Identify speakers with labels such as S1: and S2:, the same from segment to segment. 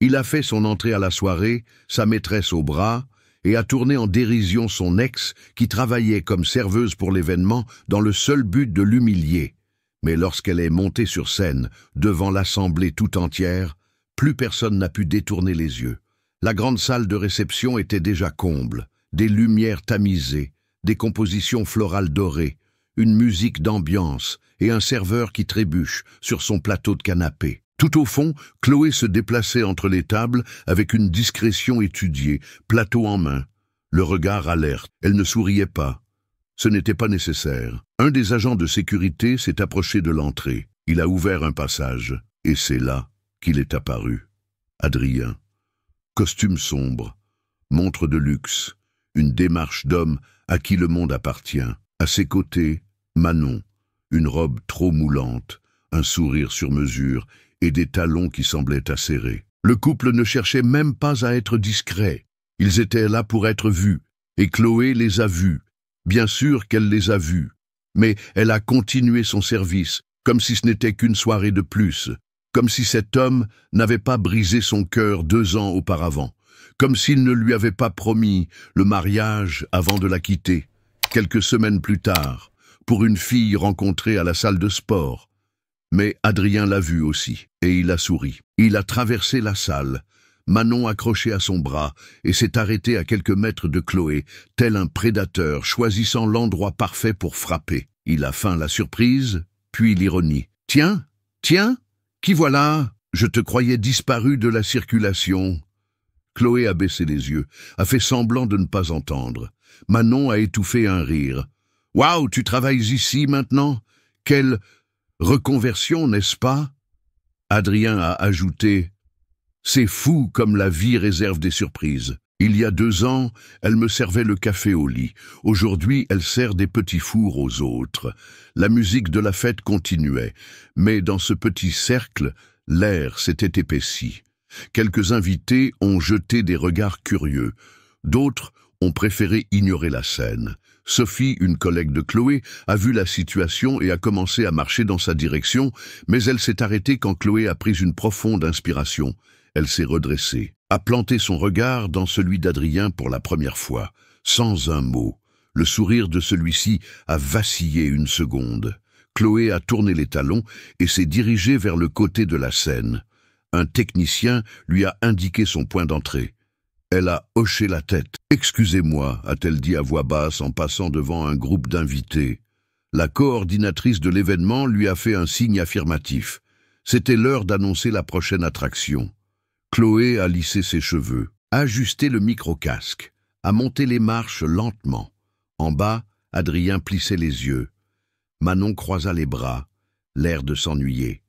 S1: Il a fait son entrée à la soirée, sa maîtresse au bras, et a tourné en dérision son ex qui travaillait comme serveuse pour l'événement dans le seul but de l'humilier. Mais lorsqu'elle est montée sur scène, devant l'assemblée tout entière, plus personne n'a pu détourner les yeux. La grande salle de réception était déjà comble, des lumières tamisées, des compositions florales dorées, une musique d'ambiance et un serveur qui trébuche sur son plateau de canapé. Tout au fond, Chloé se déplaçait entre les tables avec une discrétion étudiée, plateau en main, le regard alerte. Elle ne souriait pas. Ce n'était pas nécessaire. Un des agents de sécurité s'est approché de l'entrée. Il a ouvert un passage, et c'est là qu'il est apparu. Adrien. Costume sombre, montre de luxe, une démarche d'homme à qui le monde appartient. À ses côtés, Manon, une robe trop moulante, un sourire sur mesure et des talons qui semblaient acérés. Le couple ne cherchait même pas à être discret. Ils étaient là pour être vus, et Chloé les a vus. Bien sûr qu'elle les a vus, mais elle a continué son service, comme si ce n'était qu'une soirée de plus, comme si cet homme n'avait pas brisé son cœur 2 ans auparavant, comme s'il ne lui avait pas promis le mariage avant de la quitter, quelques semaines plus tard, pour une fille rencontrée à la salle de sport. Mais Adrien l'a vu aussi, et il a souri. Il a traversé la salle, Manon accrochée à son bras, et s'est arrêté à quelques mètres de Chloé, tel un prédateur choisissant l'endroit parfait pour frapper. Il a feint la surprise, puis l'ironie. « Tiens, qui voilà? Je te croyais disparu de la circulation. » Chloé a baissé les yeux, a fait semblant de ne pas entendre. Manon a étouffé un rire. « Waouh, tu travailles ici maintenant? Quelle reconversion, n'est-ce pas ?» Adrien a ajouté « C'est fou comme la vie réserve des surprises. Il y a 2 ans, elle me servait le café au lit. Aujourd'hui, elle sert des petits fours aux autres. » La musique de la fête continuait, mais dans ce petit cercle, l'air s'était épaissi. Quelques invités ont jeté des regards curieux. D'autres ont préféré ignorer la scène. Sophie, une collègue de Chloé, a vu la situation et a commencé à marcher dans sa direction, mais elle s'est arrêtée quand Chloé a pris une profonde inspiration. Elle s'est redressée, a planté son regard dans celui d'Adrien pour la première fois, sans un mot. Le sourire de celui-ci a vacillé une seconde. Chloé a tourné les talons et s'est dirigée vers le côté de la scène. Un technicien lui a indiqué son point d'entrée. Elle a hoché la tête. « Excusez-moi », a-t-elle dit à voix basse en passant devant un groupe d'invités. La coordinatrice de l'événement lui a fait un signe affirmatif. C'était l'heure d'annoncer la prochaine attraction. Chloé a lissé ses cheveux, a ajusté le micro-casque, a monté les marches lentement. En bas, Adrien plissait les yeux. Manon croisa les bras, l'air de s'ennuyer.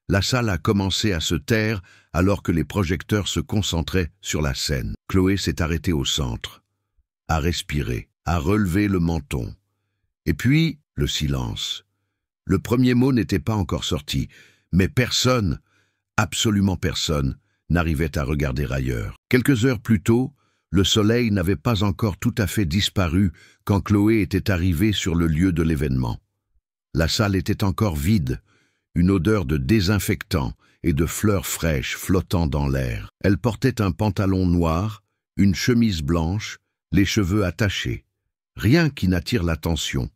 S1: La salle a commencé à se taire alors que les projecteurs se concentraient sur la scène. Chloé s'est arrêtée au centre, a respiré, a relevé le menton. Et puis, le silence. Le premier mot n'était pas encore sorti, mais personne, absolument personne, n'arrivait à regarder ailleurs. Quelques heures plus tôt, le soleil n'avait pas encore tout à fait disparu quand Chloé était arrivée sur le lieu de l'événement. La salle était encore vide, une odeur de désinfectant et de fleurs fraîches flottant dans l'air. Elle portait un pantalon noir, une chemise blanche, les cheveux attachés. Rien qui n'attire l'attention,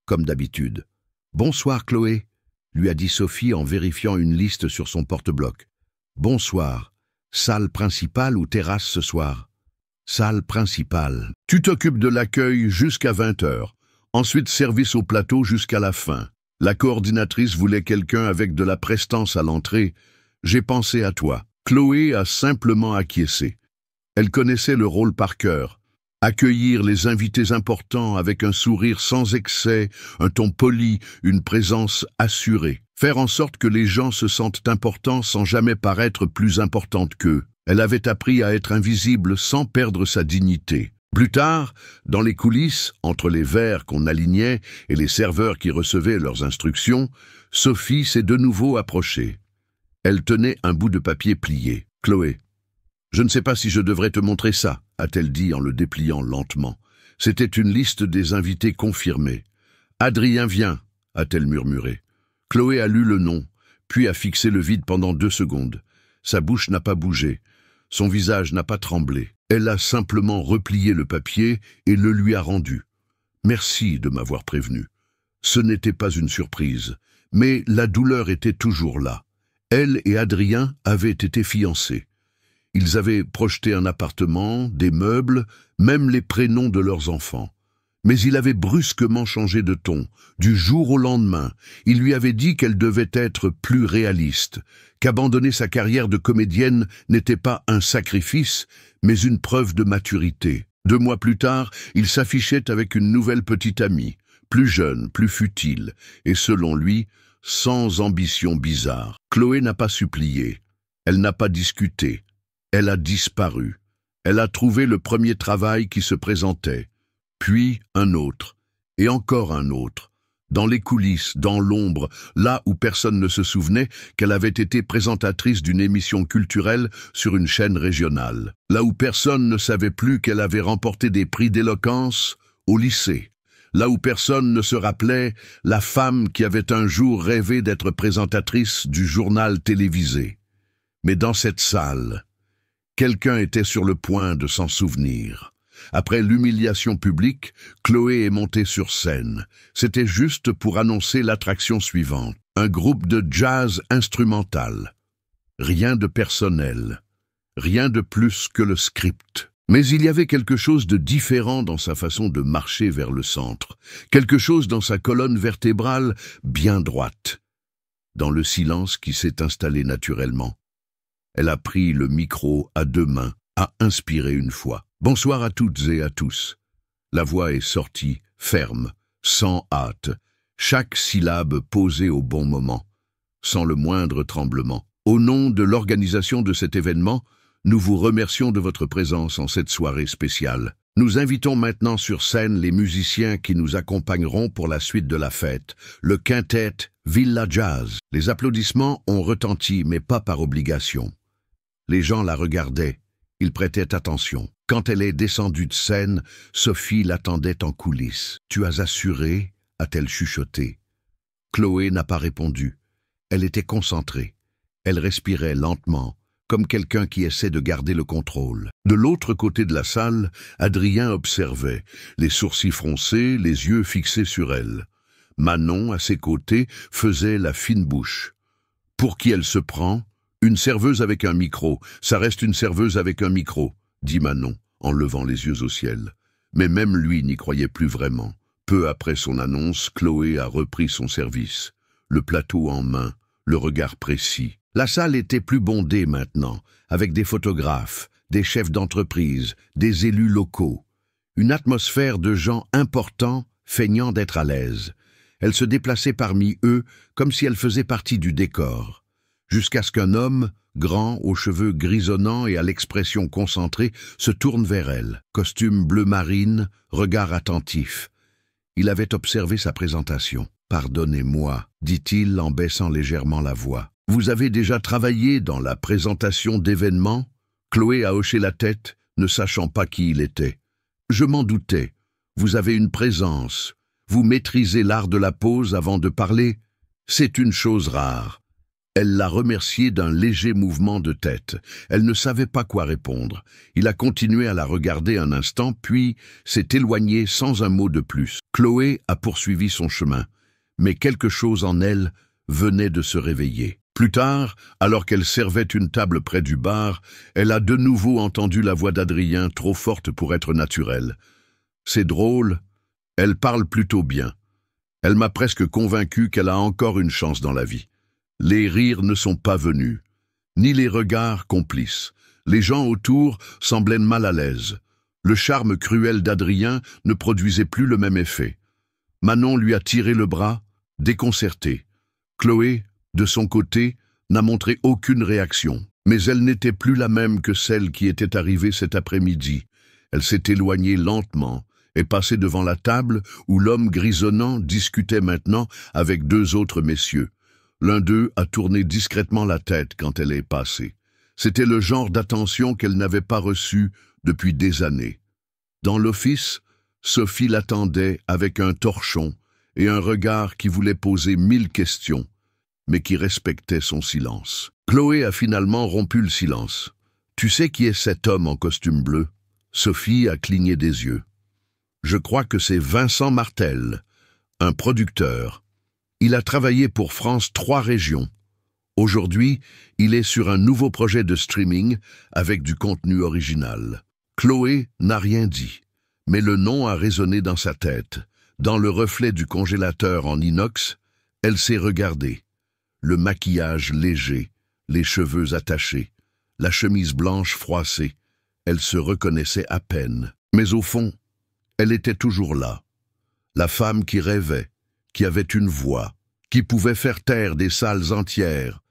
S1: comme d'habitude. « Bonsoir, Chloé », lui a dit Sophie en vérifiant une liste sur son porte-bloc. « Bonsoir. Salle principale ou terrasse ce soir ?»« Salle principale. Tu t'occupes de l'accueil jusqu'à 20h. Ensuite, service au plateau jusqu'à la fin. La coordinatrice voulait quelqu'un avec de la prestance à l'entrée. J'ai pensé à toi. » Chloé a simplement acquiescé. Elle connaissait le rôle par cœur. Accueillir les invités importants avec un sourire sans excès, un ton poli, une présence assurée. Faire en sorte que les gens se sentent importants sans jamais paraître plus importante qu'eux. Elle avait appris à être invisible sans perdre sa dignité. Plus tard, dans les coulisses, entre les verres qu'on alignait et les serveurs qui recevaient leurs instructions, Sophie s'est de nouveau approchée. Elle tenait un bout de papier plié. « Chloé, je ne sais pas si je devrais te montrer ça », a-t-elle dit en le dépliant lentement. C'était une liste des invités confirmés. « Adrien vient », a-t-elle murmuré. Chloé a lu le nom, puis a fixé le vide pendant 2 secondes. Sa bouche n'a pas bougé. Son visage n'a pas tremblé. Elle a simplement replié le papier et le lui a rendu. « Merci de m'avoir prévenu. Ce n'était pas une surprise, mais la douleur était toujours là. Elle et Adrien avaient été fiancés. Ils avaient projeté un appartement, des meubles, même les prénoms de leurs enfants. Mais il avait brusquement changé de ton. Du jour au lendemain, il lui avait dit qu'elle devait être plus réaliste, qu'abandonner sa carrière de comédienne n'était pas un sacrifice, mais une preuve de maturité. 2 mois plus tard, il s'affichait avec une nouvelle petite amie, plus jeune, plus futile, et selon lui, sans ambition bizarre. Chloé n'a pas supplié, elle n'a pas discuté, elle a disparu. Elle a trouvé le premier travail qui se présentait, puis un autre, et encore un autre, dans les coulisses, dans l'ombre, là où personne ne se souvenait qu'elle avait été présentatrice d'une émission culturelle sur une chaîne régionale, là où personne ne savait plus qu'elle avait remporté des prix d'éloquence au lycée, là où personne ne se rappelait la femme qui avait un jour rêvé d'être présentatrice du journal télévisé. Mais dans cette salle, quelqu'un était sur le point de s'en souvenir. Après l'humiliation publique, Chloé est montée sur scène. C'était juste pour annoncer l'attraction suivante. Un groupe de jazz instrumental. Rien de personnel. Rien de plus que le script. Mais il y avait quelque chose de différent dans sa façon de marcher vers le centre. Quelque chose dans sa colonne vertébrale bien droite. Dans le silence qui s'est installé naturellement. Elle a pris le micro à 2 mains, a inspiré une fois. « Bonsoir à toutes et à tous. » La voix est sortie, ferme, sans hâte, chaque syllabe posée au bon moment, sans le moindre tremblement. Au nom de l'organisation de cet événement, nous vous remercions de votre présence en cette soirée spéciale. Nous invitons maintenant sur scène les musiciens qui nous accompagneront pour la suite de la fête, le quintet Villa Jazz. Les applaudissements ont retenti, mais pas par obligation. Les gens la regardaient, ils prêtaient attention. Quand elle est descendue de scène, Sophie l'attendait en coulisses. « Tu as assuré ?» a-t-elle chuchoté. Chloé n'a pas répondu. Elle était concentrée. Elle respirait lentement, comme quelqu'un qui essaie de garder le contrôle. De l'autre côté de la salle, Adrien observait, les sourcils froncés, les yeux fixés sur elle. Manon, à ses côtés, faisait la fine bouche. Pour qui elle se prend ? Une serveuse avec un micro. Ça reste une serveuse avec un micro, dit Manon, en levant les yeux au ciel. Mais même lui n'y croyait plus vraiment. Peu après son annonce, Chloé a repris son service. Le plateau en main, le regard précis. La salle était plus bondée maintenant, avec des photographes, des chefs d'entreprise, des élus locaux. Une atmosphère de gens importants, feignant d'être à l'aise. Elle se déplaçait parmi eux comme si elle faisait partie du décor. Jusqu'à ce qu'un homme, grand, aux cheveux grisonnants et à l'expression concentrée, se tourne vers elle. Costume bleu marine, regard attentif. Il avait observé sa présentation. « Pardonnez-moi », dit-il en baissant légèrement la voix. « Vous avez déjà travaillé dans la présentation d'événements ?» Chloé a hoché la tête, ne sachant pas qui il était. « Je m'en doutais. Vous avez une présence. Vous maîtrisez l'art de la pose avant de parler. C'est une chose rare. » Elle l'a remercié d'un léger mouvement de tête. Elle ne savait pas quoi répondre. Il a continué à la regarder un instant, puis s'est éloigné sans un mot de plus. Chloé a poursuivi son chemin, mais quelque chose en elle venait de se réveiller. Plus tard, alors qu'elle servait une table près du bar, elle a de nouveau entendu la voix d'Adrien, trop forte pour être naturelle. C'est drôle, elle parle plutôt bien. Elle m'a presque convaincu qu'elle a encore une chance dans la vie. Les rires ne sont pas venus, ni les regards complices. Les gens autour semblaient mal à l'aise. Le charme cruel d'Adrien ne produisait plus le même effet. Manon lui a tiré le bras, déconcertée. Chloé, de son côté, n'a montré aucune réaction. Mais elle n'était plus la même que celle qui était arrivée cet après-midi. Elle s'est éloignée lentement et passée devant la table où l'homme grisonnant discutait maintenant avec 2 autres messieurs. L'un d'eux a tourné discrètement la tête quand elle est passée. C'était le genre d'attention qu'elle n'avait pas reçue depuis des années. Dans l'office, Sophie l'attendait avec un torchon et un regard qui voulait poser 1000 questions, mais qui respectait son silence. Chloé a finalement rompu le silence. Tu sais qui est cet homme en costume bleu? Sophie a cligné des yeux. Je crois que c'est Vincent Martel, un producteur. Il a travaillé pour France 3 régions. Aujourd'hui, il est sur un nouveau projet de streaming avec du contenu original. Chloé n'a rien dit, mais le nom a résonné dans sa tête. Dans le reflet du congélateur en inox, elle s'est regardée. Le maquillage léger, les cheveux attachés, la chemise blanche froissée. Elle se reconnaissait à peine. Mais au fond, elle était toujours là. La femme qui rêvait, qui avait une voix, qui pouvait faire taire des salles entières.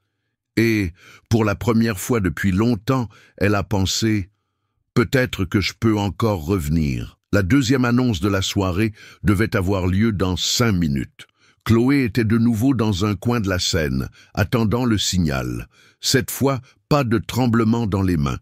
S1: Et, pour la première fois depuis longtemps, elle a pensé « Peut-être que je peux encore revenir ». La deuxième annonce de la soirée devait avoir lieu dans 5 minutes. Chloé était de nouveau dans un coin de la scène, attendant le signal. Cette fois, pas de tremblement dans les mains,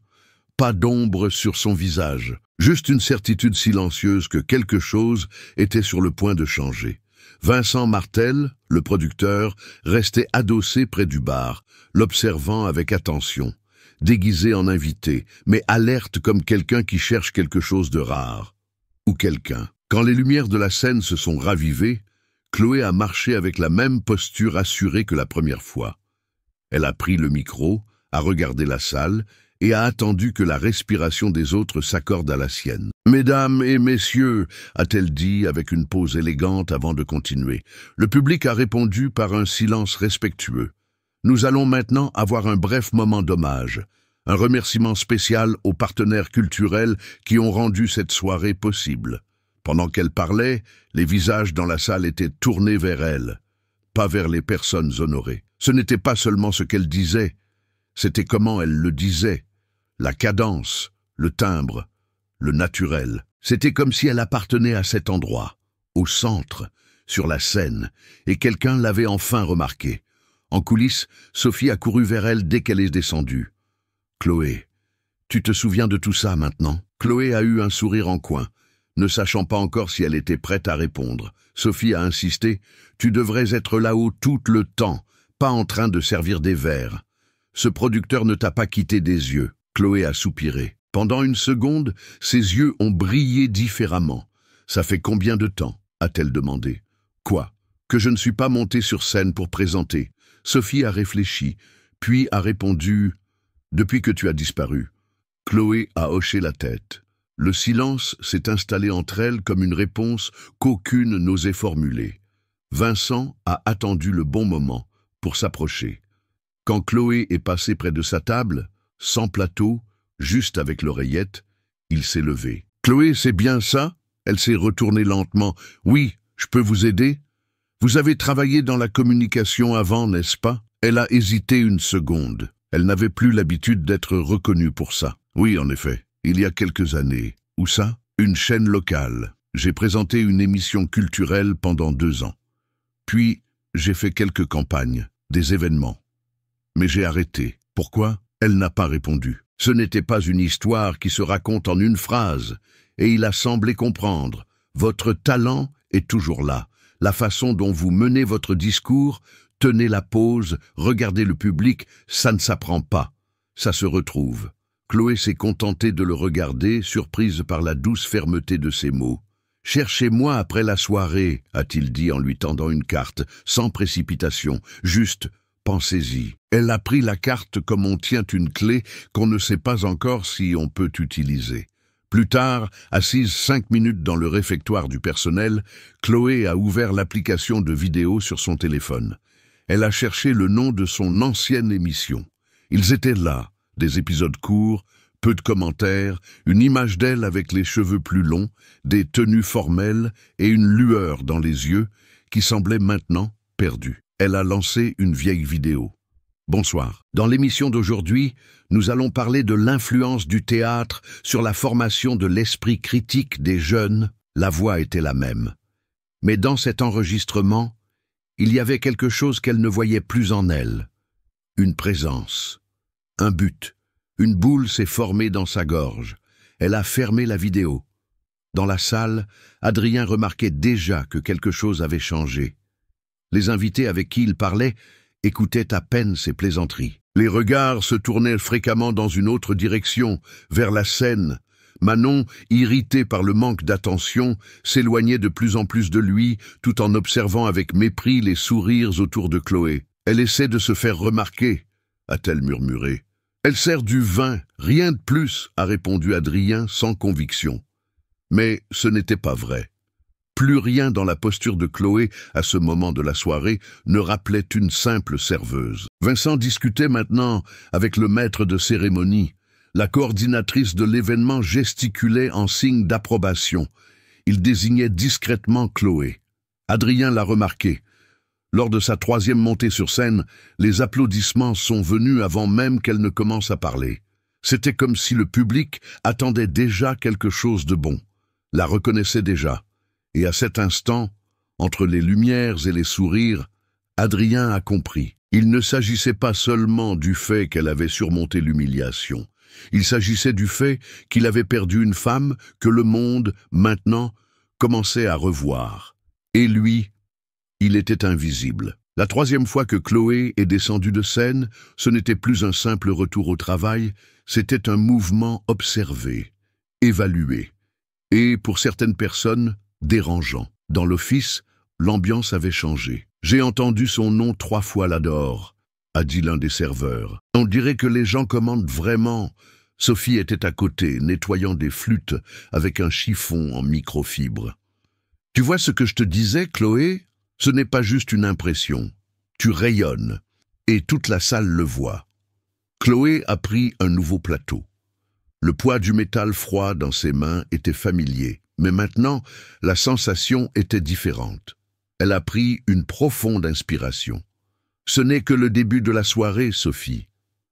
S1: pas d'ombre sur son visage, juste une certitude silencieuse que quelque chose était sur le point de changer. Vincent Martel, le producteur, restait adossé près du bar, l'observant avec attention, déguisé en invité, mais alerte comme quelqu'un qui cherche quelque chose de rare. Ou quelqu'un. Quand les lumières de la scène se sont ravivées, Chloé a marché avec la même posture assurée que la première fois. Elle a pris le micro, a regardé la salle et a attendu que la respiration des autres s'accorde à la sienne. « Mesdames et messieurs », a-t-elle dit avec une pause élégante avant de continuer. Le public a répondu par un silence respectueux. Nous allons maintenant avoir un bref moment d'hommage. Un remerciement spécial aux partenaires culturels qui ont rendu cette soirée possible. Pendant qu'elle parlait, les visages dans la salle étaient tournés vers elle, pas vers les personnes honorées. Ce n'était pas seulement ce qu'elle disait, c'était comment elle le disait. La cadence, le timbre, le naturel. C'était comme si elle appartenait à cet endroit, au centre, sur la scène, et quelqu'un l'avait enfin remarqué. En coulisses, Sophie a couru vers elle dès qu'elle est descendue. « Chloé, tu te souviens de tout ça maintenant ?» Chloé a eu un sourire en coin, ne sachant pas encore si elle était prête à répondre. Sophie a insisté « Tu devrais être là-haut tout le temps, pas en train de servir des verres. Ce producteur ne t'a pas quitté des yeux. » Chloé a soupiré. Pendant une seconde, ses yeux ont brillé différemment. « Ça fait combien de temps ?» a-t-elle demandé. « Quoi? Que je ne suis pas montée sur scène pour présenter. » Sophie a réfléchi, puis a répondu « Depuis que tu as disparu. » Chloé a hoché la tête. Le silence s'est installé entre elles comme une réponse qu'aucune n'osait formuler. Vincent a attendu le bon moment pour s'approcher. Quand Chloé est passée près de sa table, sans plateau, juste avec l'oreillette, il s'est levé. « Chloé, c'est bien ça ?» Elle s'est retournée lentement. « Oui, je peux vous aider ? Vous avez travaillé dans la communication avant, n'est-ce pas ?» Elle a hésité une seconde. Elle n'avait plus l'habitude d'être reconnue pour ça. « Oui, en effet, il y a quelques années. » « Où ça ?» « Une chaîne locale. J'ai présenté une émission culturelle pendant 2 ans. Puis, j'ai fait quelques campagnes, des événements. Mais j'ai arrêté. Pourquoi ? » Elle n'a pas répondu. Ce n'était pas une histoire qui se raconte en une phrase, et il a semblé comprendre. Votre talent est toujours là. La façon dont vous menez votre discours, tenez la pause, regardez le public, ça ne s'apprend pas. Ça se retrouve. Chloé s'est contentée de le regarder, surprise par la douce fermeté de ses mots. « Cherchez-moi après la soirée », a-t-il dit en lui tendant une carte, sans précipitation, juste « pensez-y ». Elle a pris la carte comme on tient une clé qu'on ne sait pas encore si on peut utiliser. Plus tard, assise 5 minutes dans le réfectoire du personnel, Chloé a ouvert l'application de vidéo sur son téléphone. Elle a cherché le nom de son ancienne émission. Ils étaient là. Des épisodes courts, peu de commentaires, une image d'elle avec les cheveux plus longs, des tenues formelles et une lueur dans les yeux qui semblait maintenant perdue. Elle a lancé une vieille vidéo. Bonsoir. Dans l'émission d'aujourd'hui, nous allons parler de l'influence du théâtre sur la formation de l'esprit critique des jeunes. La voix était la même. Mais dans cet enregistrement, il y avait quelque chose qu'elle ne voyait plus en elle. Une présence. Un but. Une boule s'est formée dans sa gorge. Elle a fermé la vidéo. Dans la salle, Adrien remarquait déjà que quelque chose avait changé. Les invités avec qui il parlait écoutaient à peine ses plaisanteries. Les regards se tournaient fréquemment dans une autre direction, vers la scène. Manon, irritée par le manque d'attention, s'éloignait de plus en plus de lui, tout en observant avec mépris les sourires autour de Chloé. « Elle essaie de se faire remarquer », a-t-elle murmuré. « Elle sert du vin, rien de plus », a répondu Adrien sans conviction. Mais ce n'était pas vrai. Plus rien dans la posture de Chloé, à ce moment de la soirée, ne rappelait une simple serveuse. Vincent discutait maintenant avec le maître de cérémonie. La coordinatrice de l'événement gesticulait en signe d'approbation. Il désignait discrètement Chloé. Adrien l'a remarqué. Lors de sa 3e montée sur scène, les applaudissements sont venus avant même qu'elle ne commence à parler. C'était comme si le public attendait déjà quelque chose de bon, la reconnaissait déjà. Et à cet instant, entre les lumières et les sourires, Adrien a compris. Il ne s'agissait pas seulement du fait qu'elle avait surmonté l'humiliation. Il s'agissait du fait qu'il avait perdu une femme que le monde, maintenant, commençait à revoir. Et lui, il était invisible. La 3e fois que Chloé est descendue de scène, ce n'était plus un simple retour au travail, c'était un mouvement observé, évalué, et, pour certaines personnes, dérangeant. Dans l'office, l'ambiance avait changé. « J'ai entendu son nom 3 fois là-dehors », a dit l'un des serveurs. « On dirait que les gens commandent vraiment. » Sophie était à côté, nettoyant des flûtes avec un chiffon en microfibre. « Tu vois ce que je te disais, Chloé? Ce n'est pas juste une impression. Tu rayonnes, et toute la salle le voit. » Chloé a pris un nouveau plateau. Le poids du métal froid dans ses mains était familier, mais maintenant, la sensation était différente. Elle a pris une profonde inspiration. « Ce n'est que le début de la soirée, Sophie.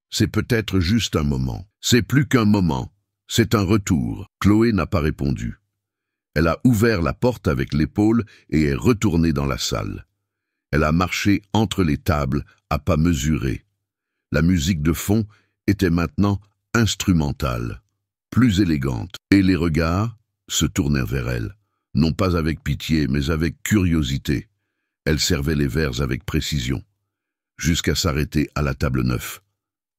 S1: C'est peut-être juste un moment. C'est plus qu'un moment. C'est un retour. » Chloé n'a pas répondu. Elle a ouvert la porte avec l'épaule et est retournée dans la salle. Elle a marché entre les tables à pas mesurés. La musique de fond était maintenant instrumentale, plus élégante, et les regards se tournèrent vers elle, non pas avec pitié, mais avec curiosité. Elle servait les verres avec précision, jusqu'à s'arrêter à la table 9.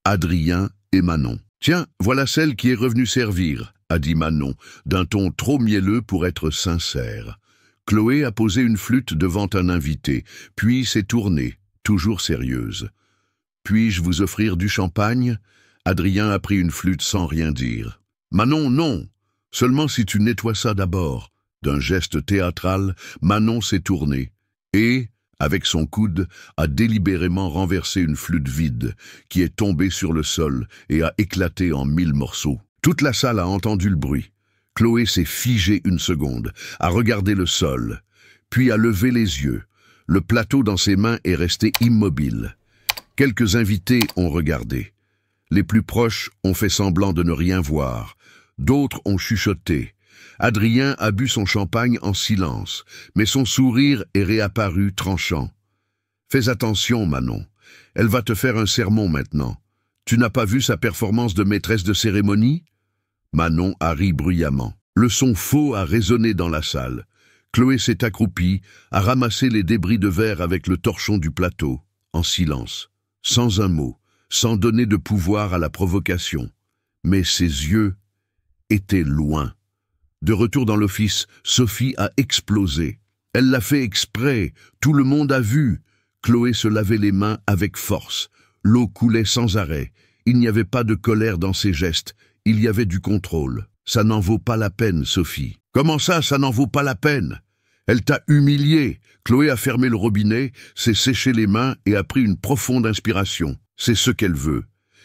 S1: Adrien et Manon. « Tiens, voilà celle qui est revenue servir », a dit Manon, d'un ton trop mielleux pour être sincère. Chloé a posé une flûte devant un invité, puis s'est tournée, toujours sérieuse. « Puis-je vous offrir du champagne ?» Adrien a pris une flûte sans rien dire. « Manon, non, seulement si tu nettoies ça d'abord. » D'un geste théâtral, Manon s'est tournée et, avec son coude, a délibérément renversé une flûte vide qui est tombée sur le sol et a éclaté en 1000 morceaux. Toute la salle a entendu le bruit. Chloé s'est figée une seconde, a regardé le sol, puis a levé les yeux. Le plateau dans ses mains est resté immobile. Quelques invités ont regardé. Les plus proches ont fait semblant de ne rien voir. D'autres ont chuchoté. Adrien a bu son champagne en silence, mais son sourire est réapparu tranchant. « Fais attention, Manon. Elle va te faire un sermon maintenant. Tu n'as pas vu sa performance de maîtresse de cérémonie ?» Manon a ri bruyamment. Le son faux a résonné dans la salle. Chloé s'est accroupie, a ramassé les débris de verre avec le torchon du plateau, en silence, sans un mot, sans donner de pouvoir à la provocation. Mais ses yeux étaient loin. De retour dans l'office, Sophie a explosé. Elle l'a fait exprès, tout le monde a vu. Chloé se lavait les mains avec force. L'eau coulait sans arrêt. Il n'y avait pas de colère dans ses gestes, il y avait du contrôle. « Ça n'en vaut pas la peine, Sophie. »« Comment ça n'en vaut pas la peine ?»« Elle t'a humiliée. » Chloé a fermé le robinet, s'est séché les mains et a pris une profonde inspiration. C'est ce qu'elle veut.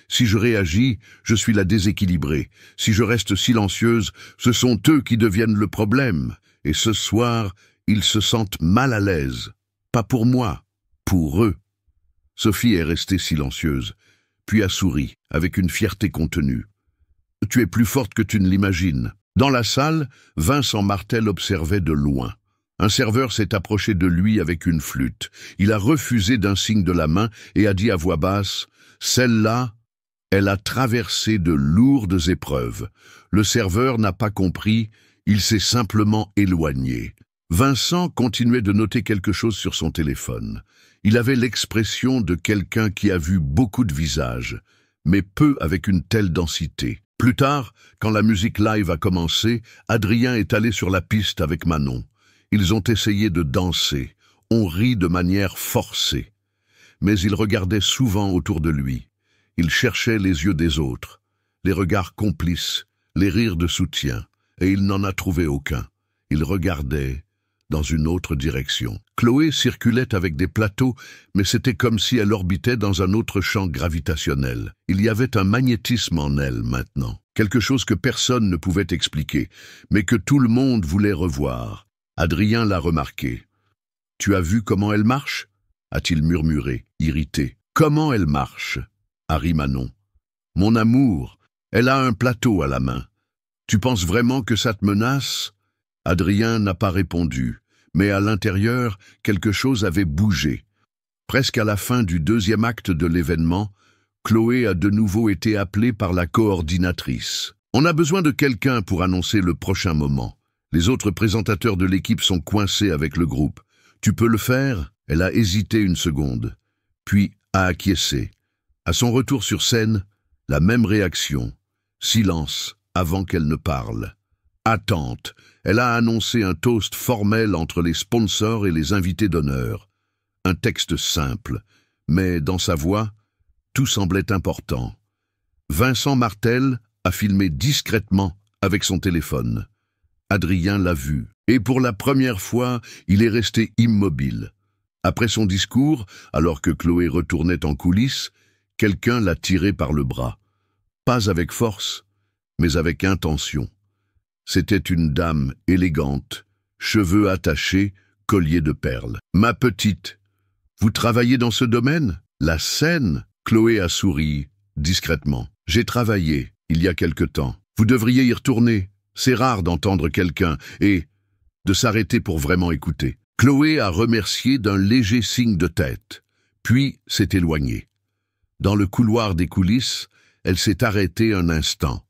S1: Si je réagis, je suis la déséquilibrée. Si je reste silencieuse, ce sont eux qui deviennent le problème. Et ce soir, ils se sentent mal à l'aise. Pas pour moi, pour eux. Sophie est restée silencieuse, puis a souri, avec une fierté contenue. « Tu es plus forte que tu ne l'imagines. » Dans la salle, Vincent Martel observait de loin. Un serveur s'est approché de lui avec une flûte. Il a refusé d'un signe de la main et a dit à voix basse « Celle-là, elle a traversé de lourdes épreuves. » Le serveur n'a pas compris, il s'est simplement éloigné. Vincent continuait de noter quelque chose sur son téléphone. Il avait l'expression de quelqu'un qui a vu beaucoup de visages, mais peu avec une telle densité. Plus tard, quand la musique live a commencé, Adrien est allé sur la piste avec Manon. Ils ont essayé de danser, on rit de manière forcée. Mais il regardait souvent autour de lui. Il cherchait les yeux des autres, les regards complices, les rires de soutien, et il n'en a trouvé aucun. Il regardait dans une autre direction. Chloé circulait avec des plateaux, mais c'était comme si elle orbitait dans un autre champ gravitationnel. Il y avait un magnétisme en elle maintenant, quelque chose que personne ne pouvait expliquer, mais que tout le monde voulait revoir. Adrien l'a remarqué. « Tu as vu comment elle marche ?» a-t-il murmuré, irrité. « Comment elle marche ?» a ri Manon. « Mon amour, elle a un plateau à la main. Tu penses vraiment que ça te menace ?» Adrien n'a pas répondu, mais à l'intérieur, quelque chose avait bougé. Presque à la fin du deuxième acte de l'événement, Chloé a de nouveau été appelée par la coordinatrice. « On a besoin de quelqu'un pour annoncer le prochain moment. Les autres présentateurs de l'équipe sont coincés avec le groupe. Tu peux le faire ?» Elle a hésité une seconde, puis a acquiescé. À son retour sur scène, la même réaction. Silence avant qu'elle ne parle. Attente. Elle a annoncé un toast formel entre les sponsors et les invités d'honneur. Un texte simple, mais dans sa voix, tout semblait important. Vincent Martel a filmé discrètement avec son téléphone. Adrien l'a vu, et pour la première fois, il est resté immobile. Après son discours, alors que Chloé retournait en coulisses, quelqu'un l'a tiré par le bras. Pas avec force, mais avec intention. C'était une dame élégante, cheveux attachés, collier de perles. « Ma petite, vous travaillez dans ce domaine ?» La scène, Chloé a souri, discrètement. « J'ai travaillé, il y a quelque temps. Vous devriez y retourner. C'est rare d'entendre quelqu'un et de s'arrêter pour vraiment écouter. » Chloé a remercié d'un léger signe de tête, puis s'est éloignée. Dans le couloir des coulisses, elle s'est arrêtée un instant.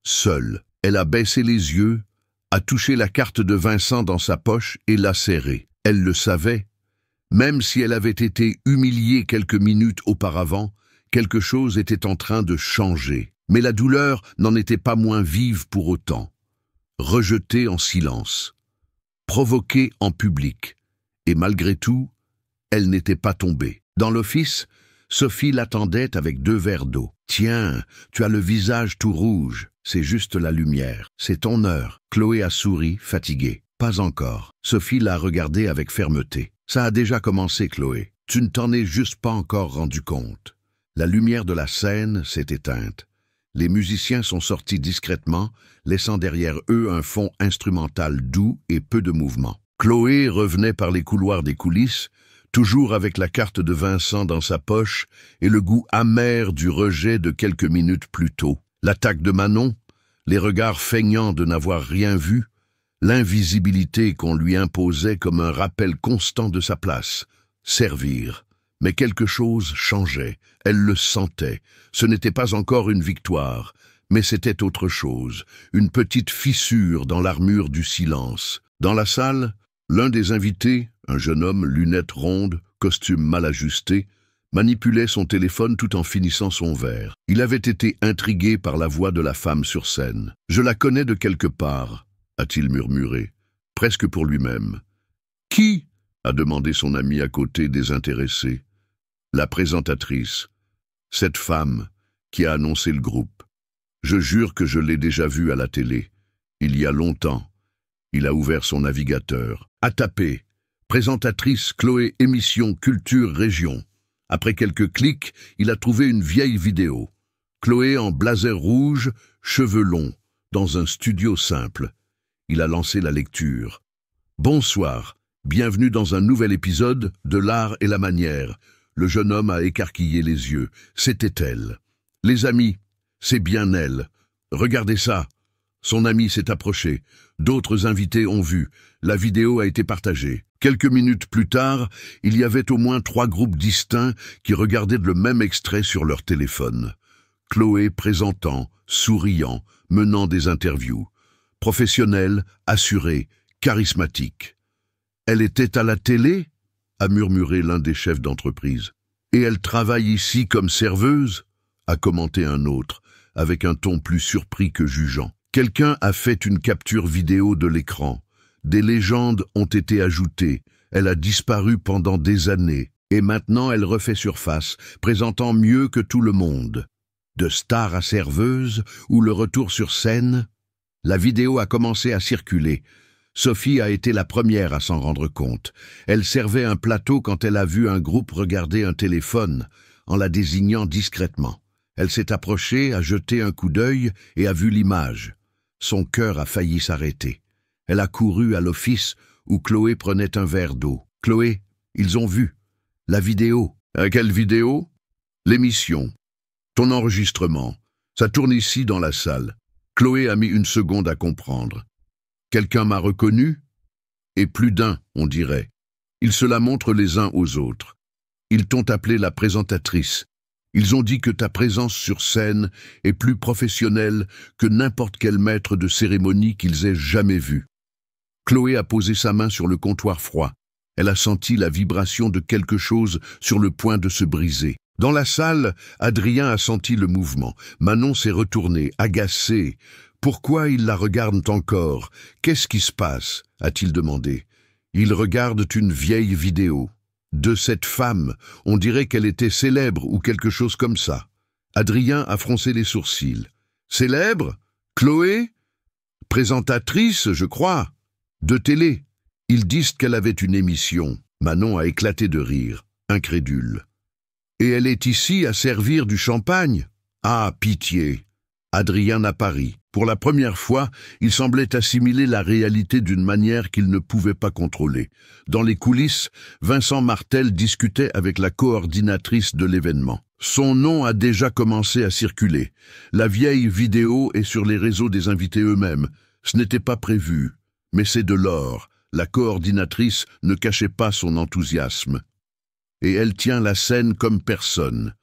S1: Seule, elle a baissé les yeux, a touché la carte de Vincent dans sa poche et l'a serrée. Elle le savait. Même si elle avait été humiliée quelques minutes auparavant, quelque chose était en train de changer. Mais la douleur n'en était pas moins vive pour autant. Rejetée en silence. Provoquée en public. Et malgré tout, elle n'était pas tombée. Dans l'office, Sophie l'attendait avec 2 verres d'eau. « Tiens, tu as le visage tout rouge. C'est juste la lumière. C'est ton heure. » Chloé a souri, fatiguée. « Pas encore. » Sophie l'a regardée avec fermeté. « Ça a déjà commencé, Chloé. Tu ne t'en es juste pas encore rendu compte. » La lumière de la scène s'est éteinte. Les musiciens sont sortis discrètement, laissant derrière eux un fond instrumental doux et peu de mouvement. Chloé revenait par les couloirs des coulisses, toujours avec la carte de Vincent dans sa poche et le goût amer du rejet de quelques minutes plus tôt. L'attaque de Manon, les regards feignants de n'avoir rien vu, l'invisibilité qu'on lui imposait comme un rappel constant de sa place. Servir. Mais quelque chose changeait, elle le sentait. Ce n'était pas encore une victoire, mais c'était autre chose, une petite fissure dans l'armure du silence. Dans la salle, l'un des invités, un jeune homme, lunettes rondes, costume mal ajusté, manipulait son téléphone tout en finissant son verre. Il avait été intrigué par la voix de la femme sur scène. « Je la connais de quelque part », a-t-il murmuré, presque pour lui-même. « Qui ?» a demandé son ami à côté, désintéressé. La présentatrice, cette femme qui a annoncé le groupe. Je jure que je l'ai déjà vue à la télé. Il y a longtemps. Il a ouvert son navigateur. A tapé. Présentatrice Chloé émission Culture Région. Après quelques clics, il a trouvé une vieille vidéo. Chloé en blazer rouge, cheveux longs, dans un studio simple. Il a lancé la lecture. Bonsoir. Bienvenue dans un nouvel épisode de L'Art et la Manière. Le jeune homme a écarquillé les yeux. C'était elle. Les amis, c'est bien elle. Regardez ça. Son ami s'est approché. D'autres invités ont vu. La vidéo a été partagée. Quelques minutes plus tard, il y avait au moins 3 groupes distincts qui regardaient le même extrait sur leur téléphone. Chloé présentant, souriant, menant des interviews. Professionnelle, assurée, charismatique. Elle était à la télé ? a murmuré l'un des chefs d'entreprise. Et elle travaille ici comme serveuse, a commenté un autre, avec un ton plus surpris que jugeant. Quelqu'un a fait une capture vidéo de l'écran. Des légendes ont été ajoutées. Elle a disparu pendant des années. Et maintenant elle refait surface, présentant mieux que tout le monde. De star à serveuse, ou le retour sur scène, la vidéo a commencé à circuler. Sophie a été la première à s'en rendre compte. Elle servait un plateau quand elle a vu un groupe regarder un téléphone, en la désignant discrètement. Elle s'est approchée, a jeté un coup d'œil et a vu l'image. Son cœur a failli s'arrêter. Elle a couru à l'office où Chloé prenait un verre d'eau. « Chloé, ils ont vu. La vidéo. »« Quelle vidéo ?»« L'émission. Ton enregistrement. Ça tourne ici dans la salle. » Chloé a mis une seconde à comprendre. Quelqu'un m'a reconnu? Et plus d'un, on dirait. Ils se la montrent les uns aux autres. Ils t'ont appelé la présentatrice. Ils ont dit que ta présence sur scène est plus professionnelle que n'importe quel maître de cérémonie qu'ils aient jamais vu. Chloé a posé sa main sur le comptoir froid. Elle a senti la vibration de quelque chose sur le point de se briser. Dans la salle, Adrien a senti le mouvement. Manon s'est retournée, agacée. Pourquoi ils la regardent encore? Qu'est-ce qui se passe? A-t-il demandé. Ils regardent une vieille vidéo. De cette femme, on dirait qu'elle était célèbre ou quelque chose comme ça. Adrien a froncé les sourcils. Célèbre? Chloé? Présentatrice, je crois. De télé. Ils disent qu'elle avait une émission. Manon a éclaté de rire, incrédule. Et elle est ici à servir du champagne? Ah, pitié. Adrien n'a pas ri. Pour la première fois, il semblait assimiler la réalité d'une manière qu'il ne pouvait pas contrôler. Dans les coulisses, Vincent Martel discutait avec la coordinatrice de l'événement. Son nom a déjà commencé à circuler. La vieille vidéo est sur les réseaux des invités eux-mêmes. Ce n'était pas prévu, mais c'est de l'or. La coordinatrice ne cachait pas son enthousiasme. Et elle tient la scène comme personne.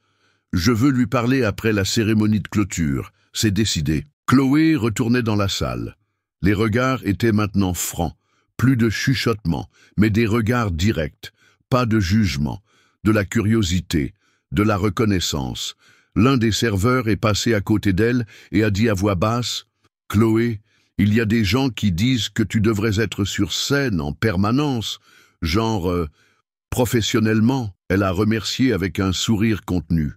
S1: Je veux lui parler après la cérémonie de clôture. C'est décidé. Chloé retournait dans la salle. Les regards étaient maintenant francs. Plus de chuchotements, mais des regards directs. Pas de jugement, de la curiosité, de la reconnaissance. L'un des serveurs est passé à côté d'elle et a dit à voix basse « Chloé, il y a des gens qui disent que tu devrais être sur scène en permanence, genre professionnellement. » Elle a remercié avec un sourire contenu.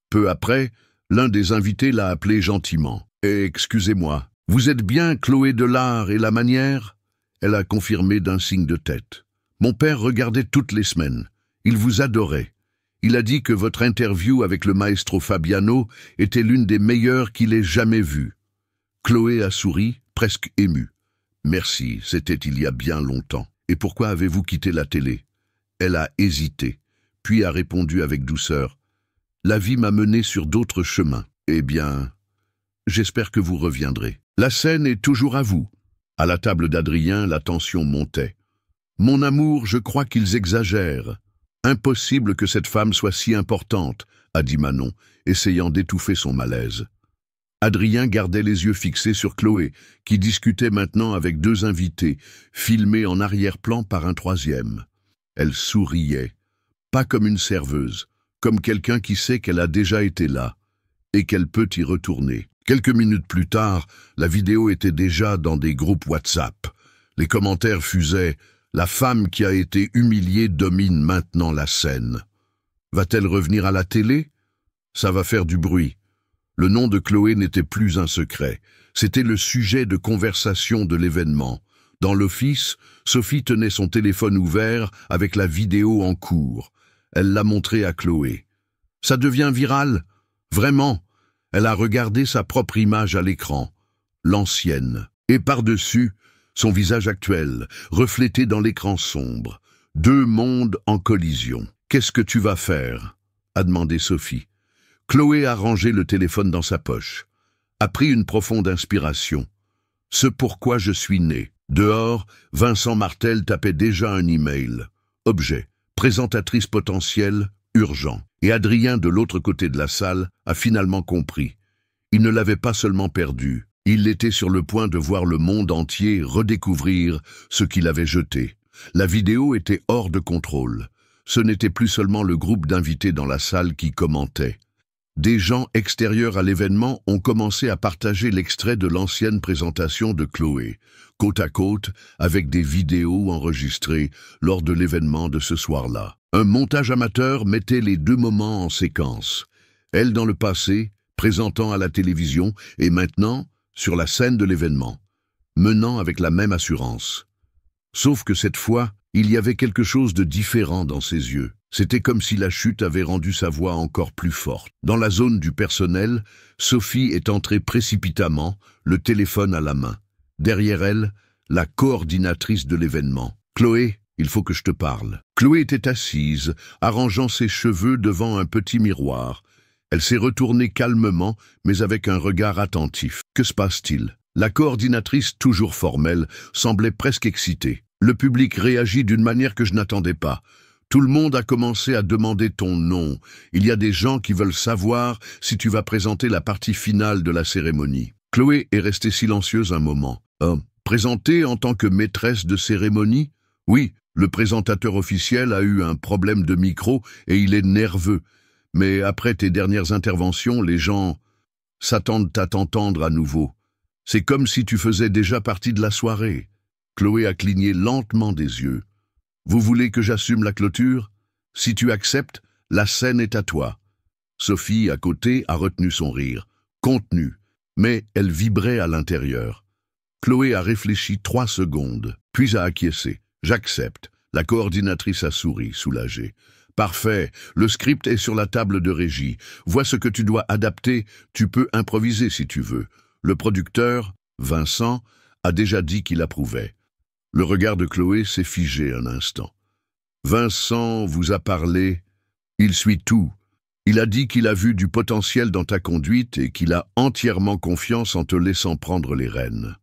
S1: Peu après, l'un des invités l'a appelé gentiment. « Excusez-moi, vous êtes bien Chloé de l'art et la manière ?» Elle a confirmé d'un signe de tête. « Mon père regardait toutes les semaines. Il vous adorait. Il a dit que votre interview avec le maestro Fabiano était l'une des meilleures qu'il ait jamais vues. » Chloé a souri, presque émue. « Merci, c'était il y a bien longtemps. Et pourquoi avez-vous quitté la télé ?» Elle a hésité, puis a répondu avec douceur. « La vie m'a mené sur d'autres chemins. Eh bien, j'espère que vous reviendrez. La scène est toujours à vous. » À la table d'Adrien, la tension montait. « Mon amour, je crois qu'ils exagèrent. Impossible que cette femme soit si importante, » a dit Manon, essayant d'étouffer son malaise. Adrien gardait les yeux fixés sur Chloé, qui discutait maintenant avec deux invités, filmés en arrière-plan par un troisième. Elle souriait, pas comme une serveuse, comme quelqu'un qui sait qu'elle a déjà été là, et qu'elle peut y retourner. Quelques minutes plus tard, la vidéo était déjà dans des groupes WhatsApp. Les commentaires fusaient « La femme qui a été humiliée domine maintenant la scène. Va-t-elle revenir à la télé? Ça va faire du bruit. » Le nom de Chloé n'était plus un secret. C'était le sujet de conversation de l'événement. Dans l'office, Sophie tenait son téléphone ouvert avec la vidéo en cours. Elle l'a montrée à Chloé. « Ça devient viral? Vraiment ?» Elle a regardé sa propre image à l'écran, l'ancienne, et par-dessus, son visage actuel, reflété dans l'écran sombre. Deux mondes en collision. « Qu'est-ce que tu vas faire ?» a demandé Sophie. Chloé a rangé le téléphone dans sa poche, a pris une profonde inspiration. « Ce pourquoi je suis né. » Dehors, Vincent Martel tapait déjà un email. Objet, présentatrice potentielle, urgent. Et Adrien, de l'autre côté de la salle, a finalement compris. Il ne l'avait pas seulement perdu, il était sur le point de voir le monde entier redécouvrir ce qu'il avait jeté. La vidéo était hors de contrôle. ce n'était plus seulement le groupe d'invités dans la salle qui commentait. Des gens extérieurs à l'événement ont commencé à partager l'extrait de l'ancienne présentation de Chloé, côte à côte, avec des vidéos enregistrées lors de l'événement de ce soir-là. Un montage amateur mettait les deux moments en séquence. Elle dans le passé, présentant à la télévision, et maintenant, sur la scène de l'événement, menant avec la même assurance. Sauf que cette fois, il y avait quelque chose de différent dans ses yeux. C'était comme si la chute avait rendu sa voix encore plus forte. Dans la zone du personnel, Sophie est entrée précipitamment, le téléphone à la main. Derrière elle, la coordinatrice de l'événement. « Chloé, il faut que je te parle. » Chloé était assise, arrangeant ses cheveux devant un petit miroir. Elle s'est retournée calmement, mais avec un regard attentif. « Que se passe-t-il » La coordinatrice, toujours formelle, semblait presque excitée. Le public réagit d'une manière que je n'attendais pas. Tout le monde a commencé à demander ton nom. Il y a des gens qui veulent savoir si tu vas présenter la partie finale de la cérémonie. Chloé est restée silencieuse un moment. Présentée en tant que maîtresse de cérémonie ? Oui, le présentateur officiel a eu un problème de micro et il est nerveux. Mais après tes dernières interventions, les gens s'attendent à t'entendre à nouveau. C'est comme si tu faisais déjà partie de la soirée. Chloé a cligné lentement des yeux. Vous voulez que j'assume la clôture ? Si tu acceptes, la scène est à toi. Sophie, à côté, a retenu son rire, contenu, mais elle vibrait à l'intérieur. Chloé a réfléchi 3 secondes, puis a acquiescé. J'accepte. La coordinatrice a souri, soulagée. Parfait, le script est sur la table de régie. Vois ce que tu dois adapter, tu peux improviser si tu veux. Le producteur, Vincent, a déjà dit qu'il approuvait. Le regard de Chloé s'est figé un instant. Vincent vous a parlé, il suit tout. Il a dit qu'il a vu du potentiel dans ta conduite et qu'il a entièrement confiance en te laissant prendre les rênes.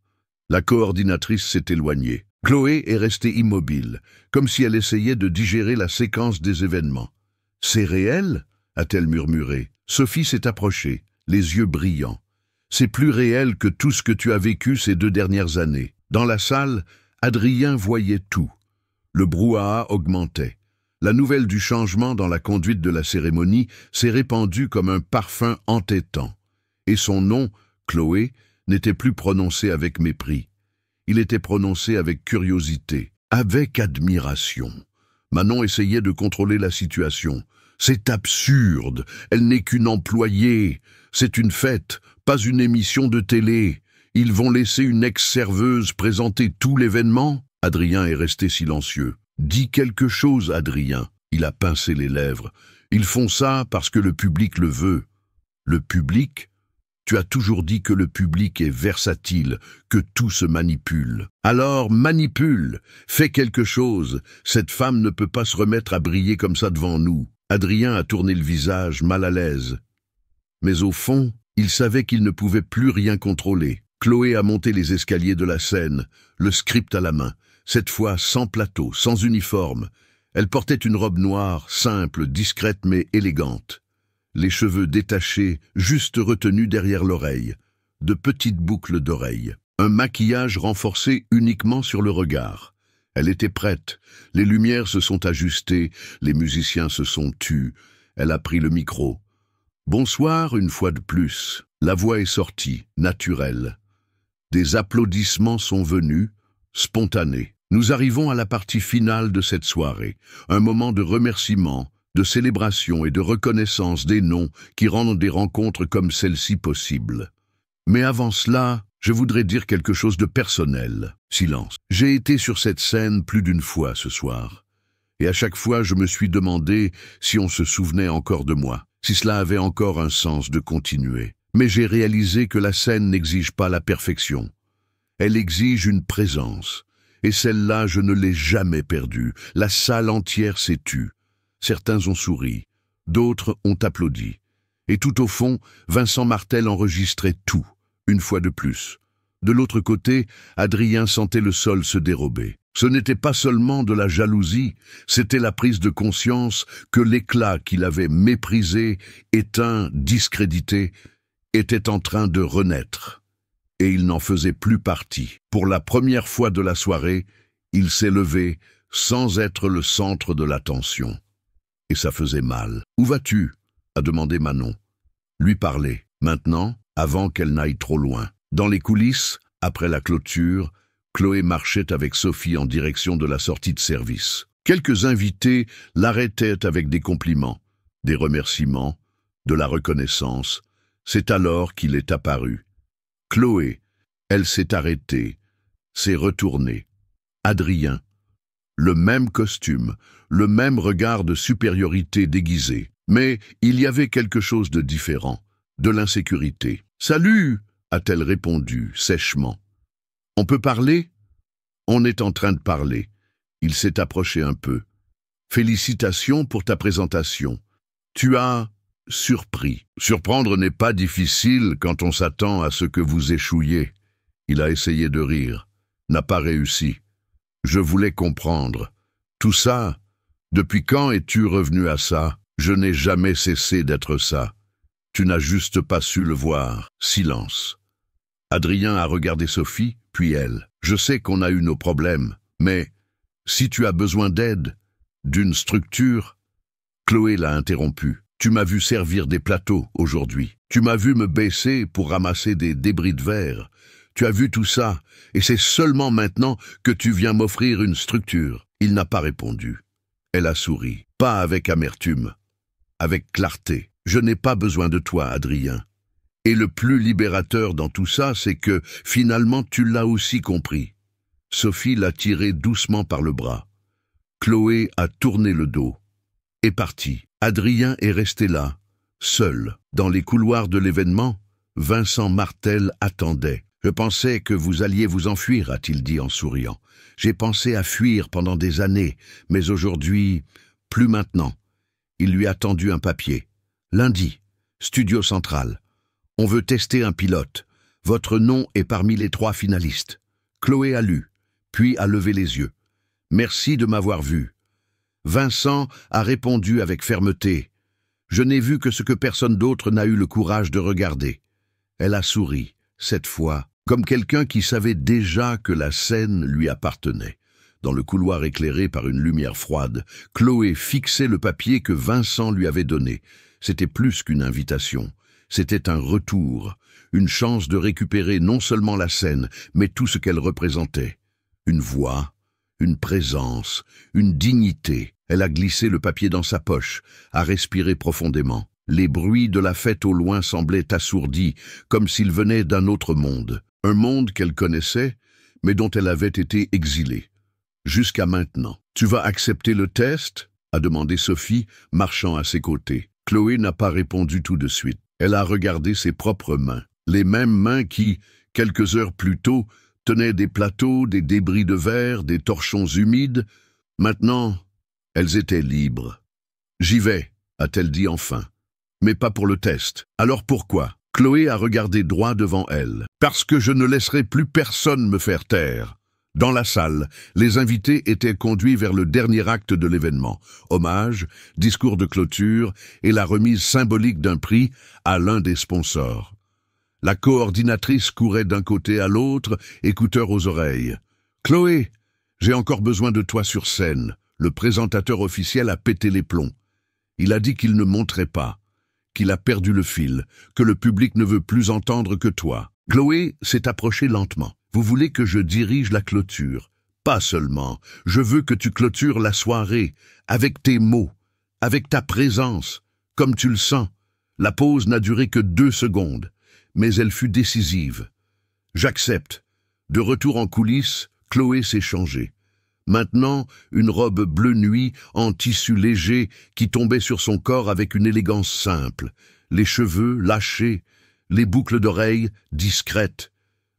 S1: La coordinatrice s'est éloignée. Chloé est restée immobile, comme si elle essayait de digérer la séquence des événements. « C'est réel ?» a-t-elle murmuré. Sophie s'est approchée, les yeux brillants. « C'est plus réel que tout ce que tu as vécu ces 2 dernières années. » Dans la salle, Adrien voyait tout. Le brouhaha augmentait. La nouvelle du changement dans la conduite de la cérémonie s'est répandue comme un parfum entêtant. Et son nom, Chloé, n'était plus prononcé avec mépris. Il était prononcé avec curiosité, avec admiration. Manon essayait de contrôler la situation. « C'est absurde, elle n'est qu'une employée. C'est une fête, pas une émission de télé. Ils vont laisser une ex-serveuse présenter tout l'événement ?» Adrien est resté silencieux. « Dis quelque chose, Adrien. » Il a pincé les lèvres. « Ils font ça parce que le public le veut. » Le public ? Tu as toujours dit que le public est versatile, que tout se manipule. Alors manipule, fais quelque chose. Cette femme ne peut pas se remettre à briller comme ça devant nous. Adrien a tourné le visage, mal à l'aise. Mais au fond, il savait qu'il ne pouvait plus rien contrôler. Chloé a monté les escaliers de la scène, le script à la main, cette fois sans plateau, sans uniforme. Elle portait une robe noire, simple, discrète mais élégante. Les cheveux détachés, juste retenus derrière l'oreille, de petites boucles d'oreilles. Un maquillage renforcé uniquement sur le regard. Elle était prête, les lumières se sont ajustées, les musiciens se sont tus. Elle a pris le micro. « Bonsoir une fois de plus. » La voix est sortie, naturelle. Des applaudissements sont venus, spontanés. Nous arrivons à la partie finale de cette soirée, un moment de remerciement, de célébration et de reconnaissance des noms qui rendent des rencontres comme celle-ci possibles. Mais avant cela, je voudrais dire quelque chose de personnel. Silence. J'ai été sur cette scène plus d'une fois ce soir. Et à chaque fois, je me suis demandé si on se souvenait encore de moi, si cela avait encore un sens de continuer. Mais j'ai réalisé que la scène n'exige pas la perfection. Elle exige une présence. Et celle-là, je ne l'ai jamais perdue. La salle entière s'est tue. Certains ont souri, d'autres ont applaudi. Et tout au fond, Vincent Martel enregistrait tout, une fois de plus. De l'autre côté, Adrien sentait le sol se dérober. Ce n'était pas seulement de la jalousie, c'était la prise de conscience que l'éclat qu'il avait méprisé, éteint, discrédité, était en train de renaître. Et il n'en faisait plus partie. Pour la première fois de la soirée, il s'est levé sans être le centre de l'attention. et ça faisait mal. « Où vas-tu » a demandé Manon. Lui parler, maintenant, avant qu'elle n'aille trop loin. Dans les coulisses, après la clôture, Chloé marchait avec Sophie en direction de la sortie de service. Quelques invités l'arrêtaient avec des compliments, des remerciements, de la reconnaissance. C'est alors qu'il est apparu. Chloé, elle s'est arrêtée, s'est retournée. Adrien, le même costume, le même regard de supériorité déguisé. Mais il y avait quelque chose de différent, de l'insécurité. « Salut !» a-t-elle répondu sèchement. « On peut parler ?» On est en train de parler. Il s'est approché un peu. « Félicitations pour ta présentation. Tu as surpris. Surprendre n'est pas difficile quand on s'attend à ce que vous échouiez. » Il a essayé de rire, n'a pas réussi. Je voulais comprendre. Tout ça, depuis quand es-tu revenu à ça? Je n'ai jamais cessé d'être ça. Tu n'as juste pas su le voir. Silence. Adrien a regardé Sophie, puis elle. Je sais qu'on a eu nos problèmes, mais si tu as besoin d'aide, d'une structure... Chloé l'a interrompu. Tu m'as vu servir des plateaux aujourd'hui. Tu m'as vu me baisser pour ramasser des débris de verre. Tu as vu tout ça, et c'est seulement maintenant que tu viens m'offrir une structure. Il n'a pas répondu. Elle a souri, pas avec amertume, avec clarté. Je n'ai pas besoin de toi, Adrien. Et le plus libérateur dans tout ça, c'est que, finalement, tu l'as aussi compris. Sophie l'a tiré doucement par le bras. Chloé a tourné le dos. Est partie. Adrien est resté là, seul. Dans les couloirs de l'événement, Vincent Martel attendait. « Je pensais que vous alliez vous enfuir, a-t-il dit en souriant. J'ai pensé à fuir pendant des années, mais aujourd'hui, plus maintenant. » Il lui a tendu un papier. « Lundi, Studio Central. On veut tester un pilote. Votre nom est parmi les 3 finalistes. » Chloé a lu, puis a levé les yeux. « Merci de m'avoir vu. » Vincent a répondu avec fermeté. « Je n'ai vu que ce que personne d'autre n'a eu le courage de regarder. » Elle a souri, cette fois, comme quelqu'un qui savait déjà que la scène lui appartenait. Dans le couloir éclairé par une lumière froide, Chloé fixait le papier que Vincent lui avait donné. C'était plus qu'une invitation. C'était un retour, une chance de récupérer non seulement la scène, mais tout ce qu'elle représentait. Une voix, une présence, une dignité. Elle a glissé le papier dans sa poche, a respiré profondément. Les bruits de la fête au loin semblaient assourdis, comme s'ils venaient d'un autre monde. Un monde qu'elle connaissait, mais dont elle avait été exilée. Jusqu'à maintenant. « Tu vas accepter le test ?» a demandé Sophie, marchant à ses côtés. Chloé n'a pas répondu tout de suite. Elle a regardé ses propres mains. Les mêmes mains qui, quelques heures plus tôt, tenaient des plateaux, des débris de verre, des torchons humides. Maintenant, elles étaient libres. « J'y vais », a-t-elle dit enfin. « Mais pas pour le test. Alors pourquoi ?» Chloé a regardé droit devant elle. « Parce que je ne laisserai plus personne me faire taire. » Dans la salle, les invités étaient conduits vers le dernier acte de l'événement. Hommage, discours de clôture et la remise symbolique d'un prix à l'un des sponsors. La coordinatrice courait d'un côté à l'autre, écouteur aux oreilles. « Chloé, j'ai encore besoin de toi sur scène. » Le présentateur officiel a pété les plombs. Il a dit qu'il ne monterait pas, qu'il a perdu le fil, que le public ne veut plus entendre que toi. Chloé s'est approchée lentement. Vous voulez que je dirige la clôture? Pas seulement. Je veux que tu clôtures la soirée, avec tes mots, avec ta présence, comme tu le sens. La pause n'a duré que 2 secondes, mais elle fut décisive. J'accepte. De retour en coulisses, Chloé s'est changée. Maintenant, une robe bleu nuit en tissu léger qui tombait sur son corps avec une élégance simple, les cheveux lâchés, les boucles d'oreilles discrètes.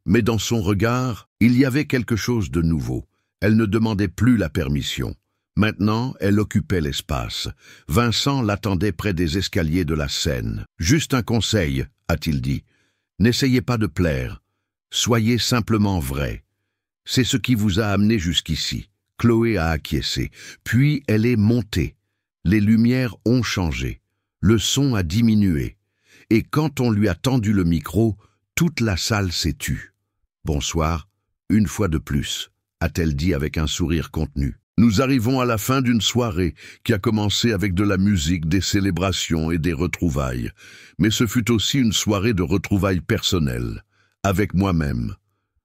S1: Mais dans son regard, il y avait quelque chose de nouveau. Elle ne demandait plus la permission. Maintenant, elle occupait l'espace. Vincent l'attendait près des escaliers de la scène. « Juste un conseil, a-t-il dit. N'essayez pas de plaire. Soyez simplement vrai. C'est ce qui vous a amené jusqu'ici. » Chloé a acquiescé. Puis elle est montée. Les lumières ont changé. Le son a diminué. Et quand on lui a tendu le micro, toute la salle s'est tue. « Bonsoir, une fois de plus », a-t-elle dit avec un sourire contenu. Nous arrivons à la fin d'une soirée qui a commencé avec de la musique, des célébrations et des retrouvailles. Mais ce fut aussi une soirée de retrouvailles personnelles, avec moi-même.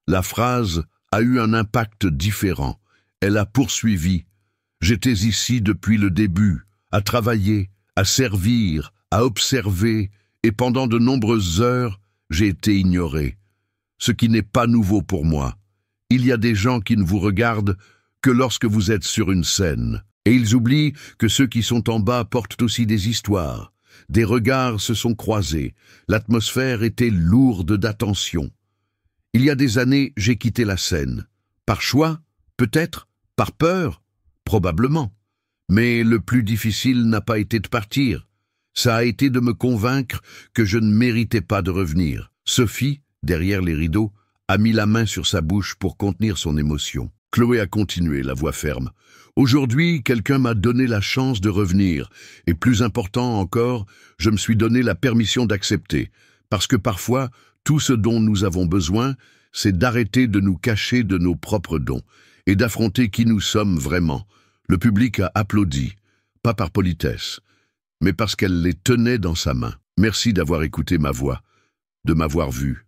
S1: La phrase a eu un impact différent. Elle a poursuivi. J'étais ici depuis le début, à travailler, à servir, à observer, et pendant de nombreuses heures, j'ai été ignoré. Ce qui n'est pas nouveau pour moi. Il y a des gens qui ne vous regardent que lorsque vous êtes sur une scène. Et ils oublient que ceux qui sont en bas portent aussi des histoires. Des regards se sont croisés. L'atmosphère était lourde d'attention. Il y a des années, j'ai quitté la scène. Par choix, peut-être, par peur, probablement. Mais le plus difficile n'a pas été de partir. Ça a été de me convaincre que je ne méritais pas de revenir. Sophie, derrière les rideaux, a mis la main sur sa bouche pour contenir son émotion. Chloé a continué, la voix ferme. Aujourd'hui, quelqu'un m'a donné la chance de revenir. Et plus important encore, je me suis donné la permission d'accepter. Parce que parfois, tout ce dont nous avons besoin, c'est d'arrêter de nous cacher de nos propres dons et d'affronter qui nous sommes vraiment. Le public a applaudi, pas par politesse, mais parce qu'elle les tenait dans sa main. Merci d'avoir écouté ma voix, de m'avoir vu,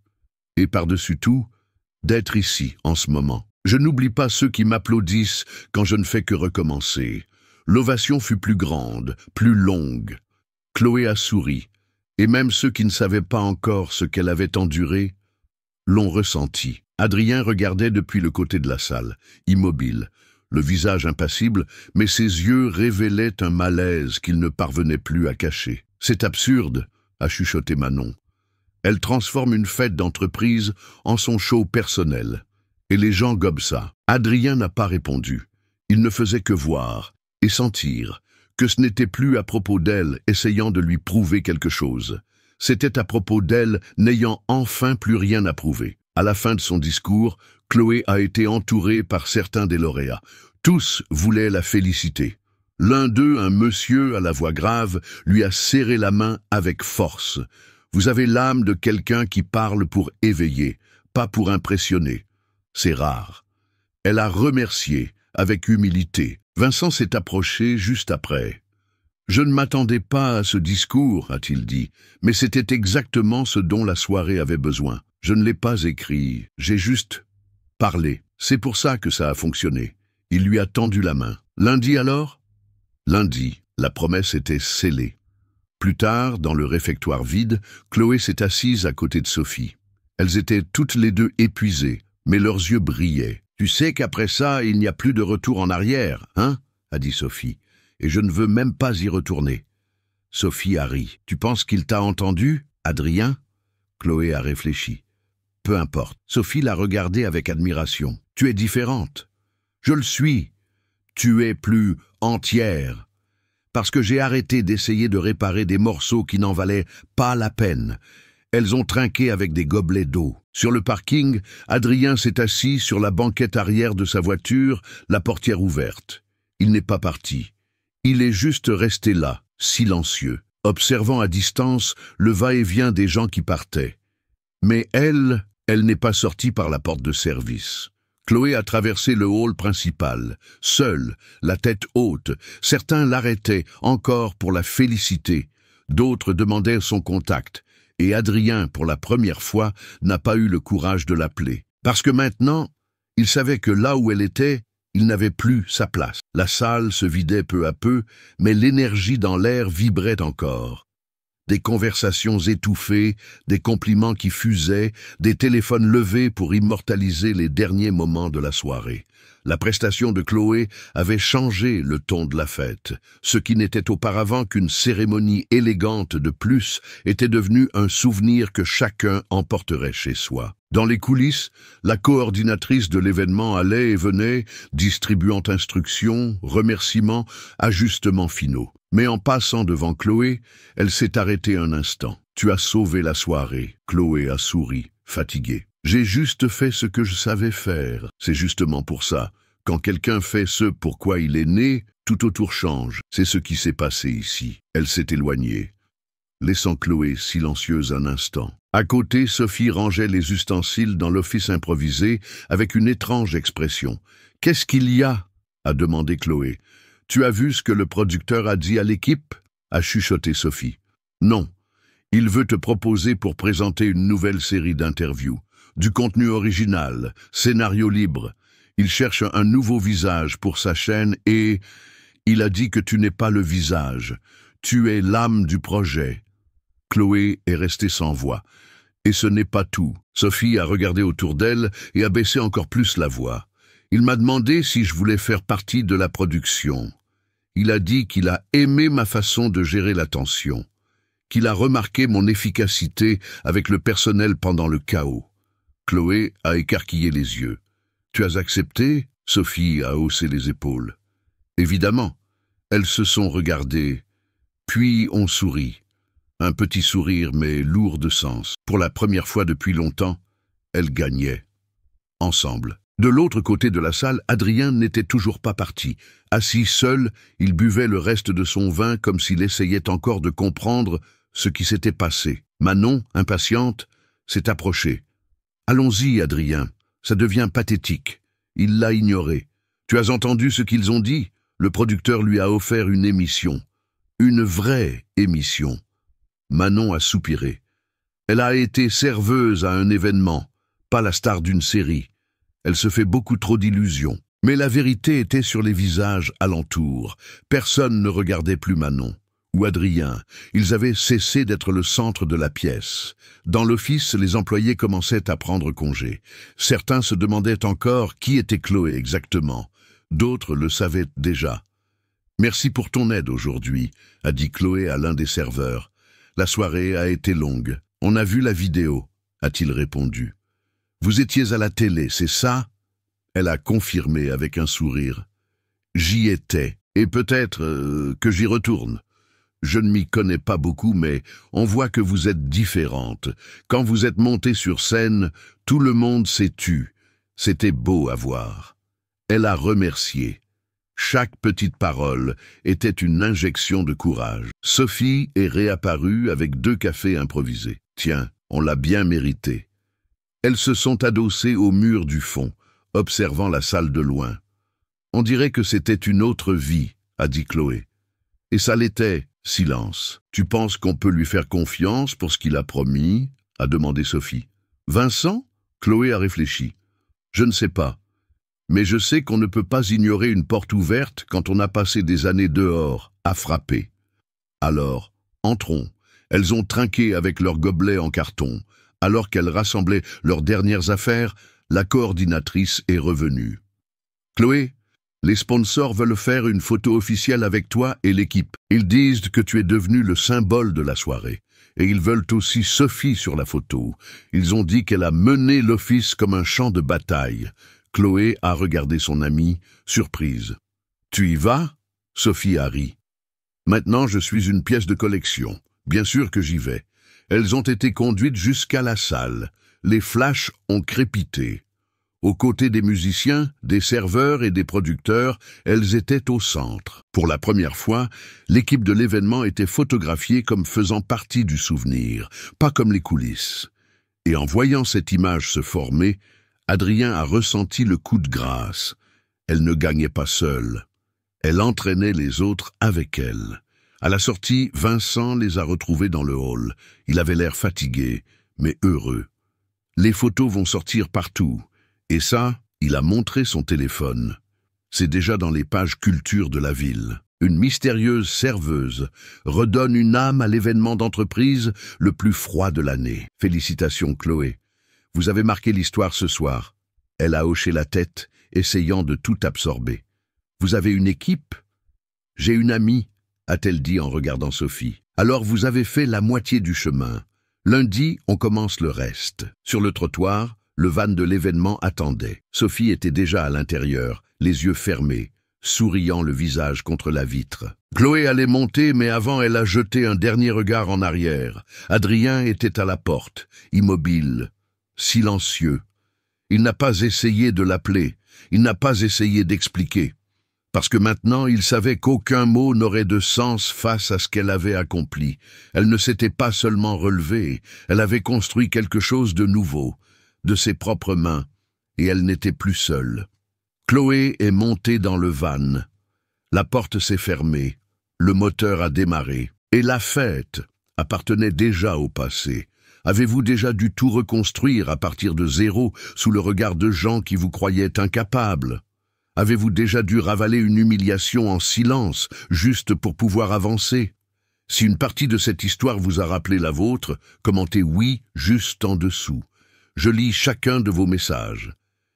S1: et par-dessus tout, d'être ici en ce moment. Je n'oublie pas ceux qui m'applaudissent quand je ne fais que recommencer. L'ovation fut plus grande, plus longue. Chloé a souri, et même ceux qui ne savaient pas encore ce qu'elle avait enduré l'ont ressenti. Adrien regardait depuis le côté de la salle, immobile, le visage impassible, mais ses yeux révélaient un malaise qu'il ne parvenait plus à cacher. « C'est absurde », a chuchoté Manon. Elle transforme une fête d'entreprise en son show personnel. Et les gens gobent ça. Adrien n'a pas répondu. Il ne faisait que voir et sentir que ce n'était plus à propos d'elle essayant de lui prouver quelque chose. C'était à propos d'elle n'ayant enfin plus rien à prouver. À la fin de son discours, Chloé a été entourée par certains des lauréats. Tous voulaient la féliciter. L'un d'eux, un monsieur à la voix grave, lui a serré la main avec force. « Vous avez l'âme de quelqu'un qui parle pour éveiller, pas pour impressionner. » C'est rare. Elle a remercié, avec humilité. Vincent s'est approché juste après. « Je ne m'attendais pas à ce discours, a-t-il dit, mais c'était exactement ce dont la soirée avait besoin. Je ne l'ai pas écrit, j'ai juste parlé. C'est pour ça que ça a fonctionné. » Il lui a tendu la main. « Lundi alors ?» Lundi, la promesse était scellée. Plus tard, dans le réfectoire vide, Chloé s'est assise à côté de Sophie. Elles étaient toutes les deux épuisées, mais leurs yeux brillaient. « Tu sais qu'après ça, il n'y a plus de retour en arrière, hein ?» a dit Sophie. « Et je ne veux même pas y retourner. » Sophie a ri. « Tu penses qu'il t'a entendu, Adrien ?» Chloé a réfléchi. « Peu importe. » Sophie l'a regardée avec admiration. « Tu es différente. »« Je le suis. Tu es plus entière. » Parce que j'ai arrêté d'essayer de réparer des morceaux qui n'en valaient pas la peine. Elles ont trinqué avec des gobelets d'eau. Sur le parking, Adrien s'est assis sur la banquette arrière de sa voiture, la portière ouverte. Il n'est pas parti. Il est juste resté là, silencieux, observant à distance le va-et-vient des gens qui partaient. Mais elle n'est pas sortie par la porte de service. Chloé a traversé le hall principal, seule, la tête haute. Certains l'arrêtaient encore pour la féliciter. D'autres demandaient son contact. Et Adrien, pour la première fois, n'a pas eu le courage de l'appeler. Parce que maintenant, il savait que là où elle était, il n'avait plus sa place. La salle se vidait peu à peu, mais l'énergie dans l'air vibrait encore. Des conversations étouffées, des compliments qui fusaient, des téléphones levés pour immortaliser les derniers moments de la soirée. La prestation de Chloé avait changé le ton de la fête. Ce qui n'était auparavant qu'une cérémonie élégante de plus était devenu un souvenir que chacun emporterait chez soi. Dans les coulisses, la coordinatrice de l'événement allait et venait, distribuant instructions, remerciements, ajustements finaux. Mais en passant devant Chloé, elle s'est arrêtée un instant. « Tu as sauvé la soirée. » Chloé a souri, fatiguée. « J'ai juste fait ce que je savais faire. C'est justement pour ça. Quand quelqu'un fait ce pour quoi il est né, tout autour change. C'est ce qui s'est passé ici. » Elle s'est éloignée, laissant Chloé silencieuse un instant. À côté, Sophie rangeait les ustensiles dans l'office improvisé avec une étrange expression. « Qu'est-ce qu'il y a ?» a demandé Chloé. « Tu as vu ce que le producteur a dit à l'équipe » a chuchoté Sophie. « Non. Il veut te proposer pour présenter une nouvelle série d'interviews. Du contenu original, scénario libre. Il cherche un nouveau visage pour sa chaîne et il a dit que tu n'es pas le visage. Tu es l'âme du projet. » Chloé est restée sans voix. Et ce n'est pas tout. Sophie a regardé autour d'elle et a baissé encore plus la voix. Il m'a demandé si je voulais faire partie de la production. Il a dit qu'il a aimé ma façon de gérer la tension, qu'il a remarqué mon efficacité avec le personnel pendant le chaos. Chloé a écarquillé les yeux. « Tu as accepté ?» Sophie a haussé les épaules. Évidemment. Elles se sont regardées. Puis on sourit. Un petit sourire, mais lourd de sens. Pour la première fois depuis longtemps, elles gagnaient. Ensemble. De l'autre côté de la salle, Adrien n'était toujours pas parti. Assis seul, il buvait le reste de son vin comme s'il essayait encore de comprendre ce qui s'était passé. Manon, impatiente, s'est approchée. « Allons-y, Adrien, ça devient pathétique. » Il l'a ignoré. « Tu as entendu ce qu'ils ont dit ? Le producteur lui a offert une émission. Une vraie émission. » Manon a soupiré. Elle a été serveuse à un événement, pas la star d'une série. Elle se fait beaucoup trop d'illusions. Mais la vérité était sur les visages alentour. Personne ne regardait plus Manon ou Adrien. Ils avaient cessé d'être le centre de la pièce. Dans l'office, les employés commençaient à prendre congé. Certains se demandaient encore qui était Chloé exactement. D'autres le savaient déjà. « Merci pour ton aide aujourd'hui », a dit Chloé à l'un des serveurs. « La soirée a été longue. On a vu la vidéo », a-t-il répondu. « Vous étiez à la télé, c'est ça ?» Elle a confirmé avec un sourire. « J'y étais, et peut-être que j'y retourne. Je ne m'y connais pas beaucoup, mais on voit que vous êtes différente. Quand vous êtes montée sur scène, tout le monde s'est tu. C'était beau à voir. » Elle a remercié. Chaque petite parole était une injection de courage. Sophie est réapparue avec 2 cafés improvisés. Tiens, on l'a bien mérité. Elles se sont adossées au mur du fond, observant la salle de loin. « On dirait que c'était une autre vie », a dit Chloé. « Et ça l'était. » Silence. « Tu penses qu'on peut lui faire confiance pour ce qu'il a promis ?» a demandé Sophie. « Vincent ?» Chloé a réfléchi. « Je ne sais pas. Mais je sais qu'on ne peut pas ignorer une porte ouverte quand on a passé des années dehors, à frapper. Alors, entrons. » Elles ont trinqué avec leurs gobelets en carton. Alors qu'elles rassemblaient leurs dernières affaires, la coordinatrice est revenue. « Chloé, les sponsors veulent faire une photo officielle avec toi et l'équipe. Ils disent que tu es devenue le symbole de la soirée. Et ils veulent aussi Sophie sur la photo. Ils ont dit qu'elle a mené l'office comme un champ de bataille. » Chloé a regardé son amie, surprise. « Tu y vas ?» Sophie a ri. « Maintenant, je suis une pièce de collection. Bien sûr que j'y vais. » Elles ont été conduites jusqu'à la salle. Les flashs ont crépité. Aux côtés des musiciens, des serveurs et des producteurs, elles étaient au centre. Pour la première fois, l'équipe de l'événement était photographiée comme faisant partie du souvenir, pas comme les coulisses. Et en voyant cette image se former, Adrien a ressenti le coup de grâce. Elle ne gagnait pas seule. Elle entraînait les autres avec elle. À la sortie, Vincent les a retrouvés dans le hall. Il avait l'air fatigué, mais heureux. Les photos vont sortir partout. Et ça, il a montré son téléphone. C'est déjà dans les pages culture de la ville. Une mystérieuse serveuse redonne une âme à l'événement d'entreprise le plus froid de l'année. Félicitations, Chloé. Vous avez marqué l'histoire ce soir. Elle a hoché la tête, essayant de tout absorber. Vous avez une équipe ? J'ai une amie, a-t-elle dit en regardant Sophie. Alors vous avez fait la moitié du chemin. Lundi, on commence le reste. Sur le trottoir, le van de l'événement attendait. Sophie était déjà à l'intérieur, les yeux fermés, souriant le visage contre la vitre. Chloé allait monter, mais avant elle a jeté un dernier regard en arrière. Adrien était à la porte, immobile, silencieux. Il n'a pas essayé de l'appeler, il n'a pas essayé d'expliquer. Parce que maintenant, il savait qu'aucun mot n'aurait de sens face à ce qu'elle avait accompli. Elle ne s'était pas seulement relevée, elle avait construit quelque chose de nouveau, de ses propres mains, et elle n'était plus seule. Chloé est montée dans le van. La porte s'est fermée. Le moteur a démarré. Et la fête appartenait déjà au passé. Avez-vous déjà dû tout reconstruire à partir de zéro sous le regard de gens qui vous croyaient incapables? Avez-vous déjà dû ravaler une humiliation en silence, juste pour pouvoir avancer? Si une partie de cette histoire vous a rappelé la vôtre, commentez oui juste en dessous. Je lis chacun de vos messages.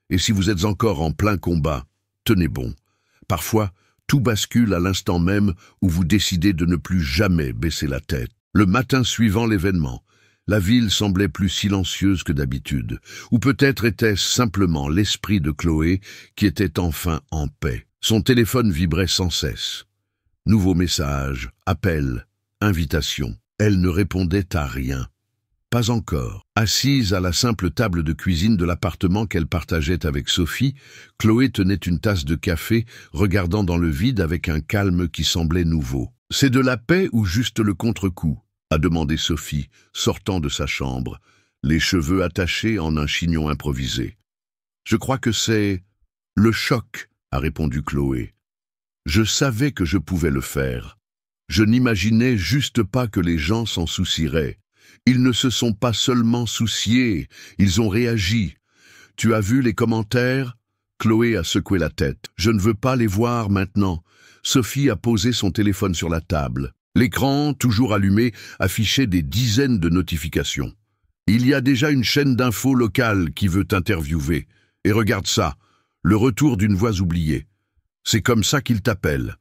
S1: Et si vous êtes encore en plein combat, tenez bon. Parfois, tout bascule à l'instant même où vous décidez de ne plus jamais baisser la tête. Le matin suivant l'événement, la ville semblait plus silencieuse que d'habitude. Ou peut-être était-ce simplement l'esprit de Chloé qui était enfin en paix. Son téléphone vibrait sans cesse. Nouveaux messages, appels, invitations. Elle ne répondait à rien. Pas encore. Assise à la simple table de cuisine de l'appartement qu'elle partageait avec Sophie, Chloé tenait une tasse de café, regardant dans le vide avec un calme qui semblait nouveau. « C'est de la paix ou juste le contre-coup » a demandé Sophie, sortant de sa chambre, les cheveux attachés en un chignon improvisé. « Je crois que c'est le choc » a répondu Chloé. « Je savais que je pouvais le faire. Je n'imaginais juste pas que les gens s'en soucieraient. Ils ne se sont pas seulement souciés, ils ont réagi. Tu as vu les commentaires ?» Chloé a secoué la tête. « Je ne veux pas les voir maintenant. » Sophie a posé son téléphone sur la table. L'écran, toujours allumé, affichait des dizaines de notifications. « Il y a déjà une chaîne d'infos locale qui veut t'interviewer. Et regarde ça, le retour d'une voix oubliée. C'est comme ça qu'il t'appelle. »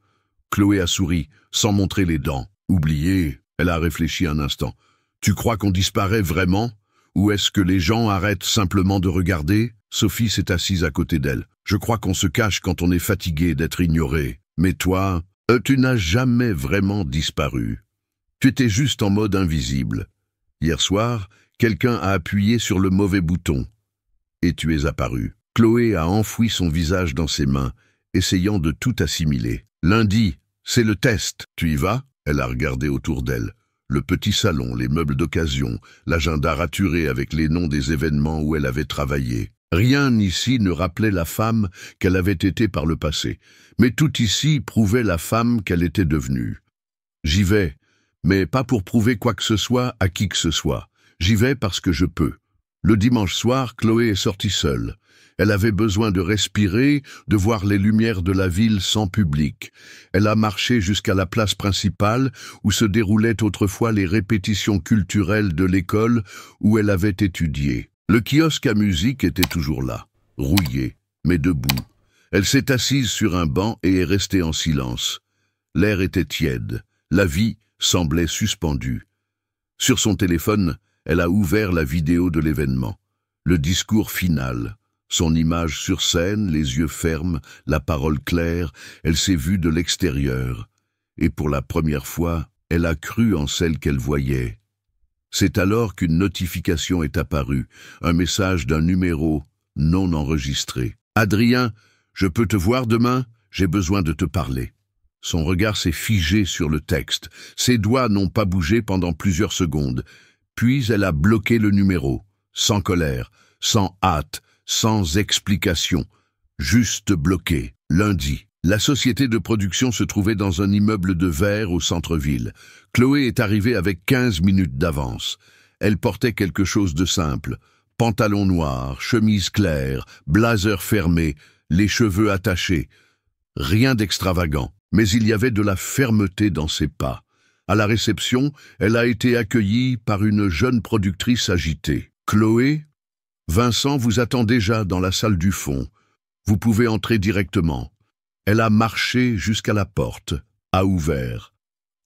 S1: Chloé a souri, sans montrer les dents. « Oublié ?» Elle a réfléchi un instant. « Tu crois qu'on disparaît vraiment? Ou est-ce que les gens arrêtent simplement de regarder ?» Sophie s'est assise à côté d'elle. « Je crois qu'on se cache quand on est fatigué d'être ignoré. Mais toi, tu n'as jamais vraiment disparu. Tu étais juste en mode invisible. Hier soir, quelqu'un a appuyé sur le mauvais bouton. Et tu es apparu. » Chloé a enfoui son visage dans ses mains, essayant de tout assimiler. « Lundi, c'est le test. Tu y vas ?» Elle a regardé autour d'elle. Le petit salon, les meubles d'occasion, l'agenda raturé avec les noms des événements où elle avait travaillé. Rien ici ne rappelait la femme qu'elle avait été par le passé, mais tout ici prouvait la femme qu'elle était devenue. J'y vais, mais pas pour prouver quoi que ce soit à qui que ce soit. J'y vais parce que je peux. Le dimanche soir, Chloé est sortie seule. Elle avait besoin de respirer, de voir les lumières de la ville sans public. Elle a marché jusqu'à la place principale où se déroulaient autrefois les répétitions culturelles de l'école où elle avait étudié. Le kiosque à musique était toujours là, rouillé, mais debout. Elle s'est assise sur un banc et est restée en silence. L'air était tiède, la vie semblait suspendue. Sur son téléphone, elle a ouvert la vidéo de l'événement. Le discours final. Son image sur scène, les yeux fermes, la parole claire, elle s'est vue de l'extérieur. Et pour la première fois, elle a cru en celle qu'elle voyait. C'est alors qu'une notification est apparue, un message d'un numéro non enregistré. « Adrien, je peux te voir demain? J'ai besoin de te parler. » Son regard s'est figé sur le texte. Ses doigts n'ont pas bougé pendant plusieurs secondes. Puis elle a bloqué le numéro, sans colère, sans hâte, sans explication, juste bloqué. Lundi, la société de production se trouvait dans un immeuble de verre au centre-ville. Chloé est arrivée avec 15 minutes d'avance. Elle portait quelque chose de simple. Pantalon noir, chemise claire, blazer fermé, les cheveux attachés. Rien d'extravagant, mais il y avait de la fermeté dans ses pas. À la réception, elle a été accueillie par une jeune productrice agitée. « Chloé ? Vincent vous attend déjà dans la salle du fond. Vous pouvez entrer directement. » Elle a marché jusqu'à la porte, a ouvert.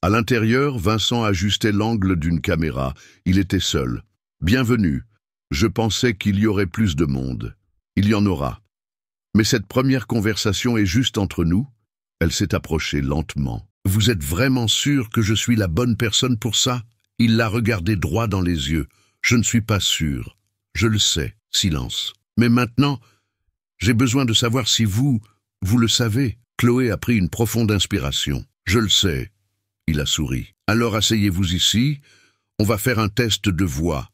S1: À l'intérieur, Vincent ajustait l'angle d'une caméra. Il était seul. « Bienvenue. Je pensais qu'il y aurait plus de monde. Il y en aura. Mais cette première conversation est juste entre nous. » Elle s'est approchée lentement. « Vous êtes vraiment sûr que je suis la bonne personne pour ça ?» Il l'a regardé droit dans les yeux. « Je ne suis pas sûr. Je le sais. » Silence. « Mais maintenant, j'ai besoin de savoir si vous le savez. » Chloé a pris une profonde inspiration. « Je le sais. » Il a souri. « Alors asseyez-vous ici. On va faire un test de voix.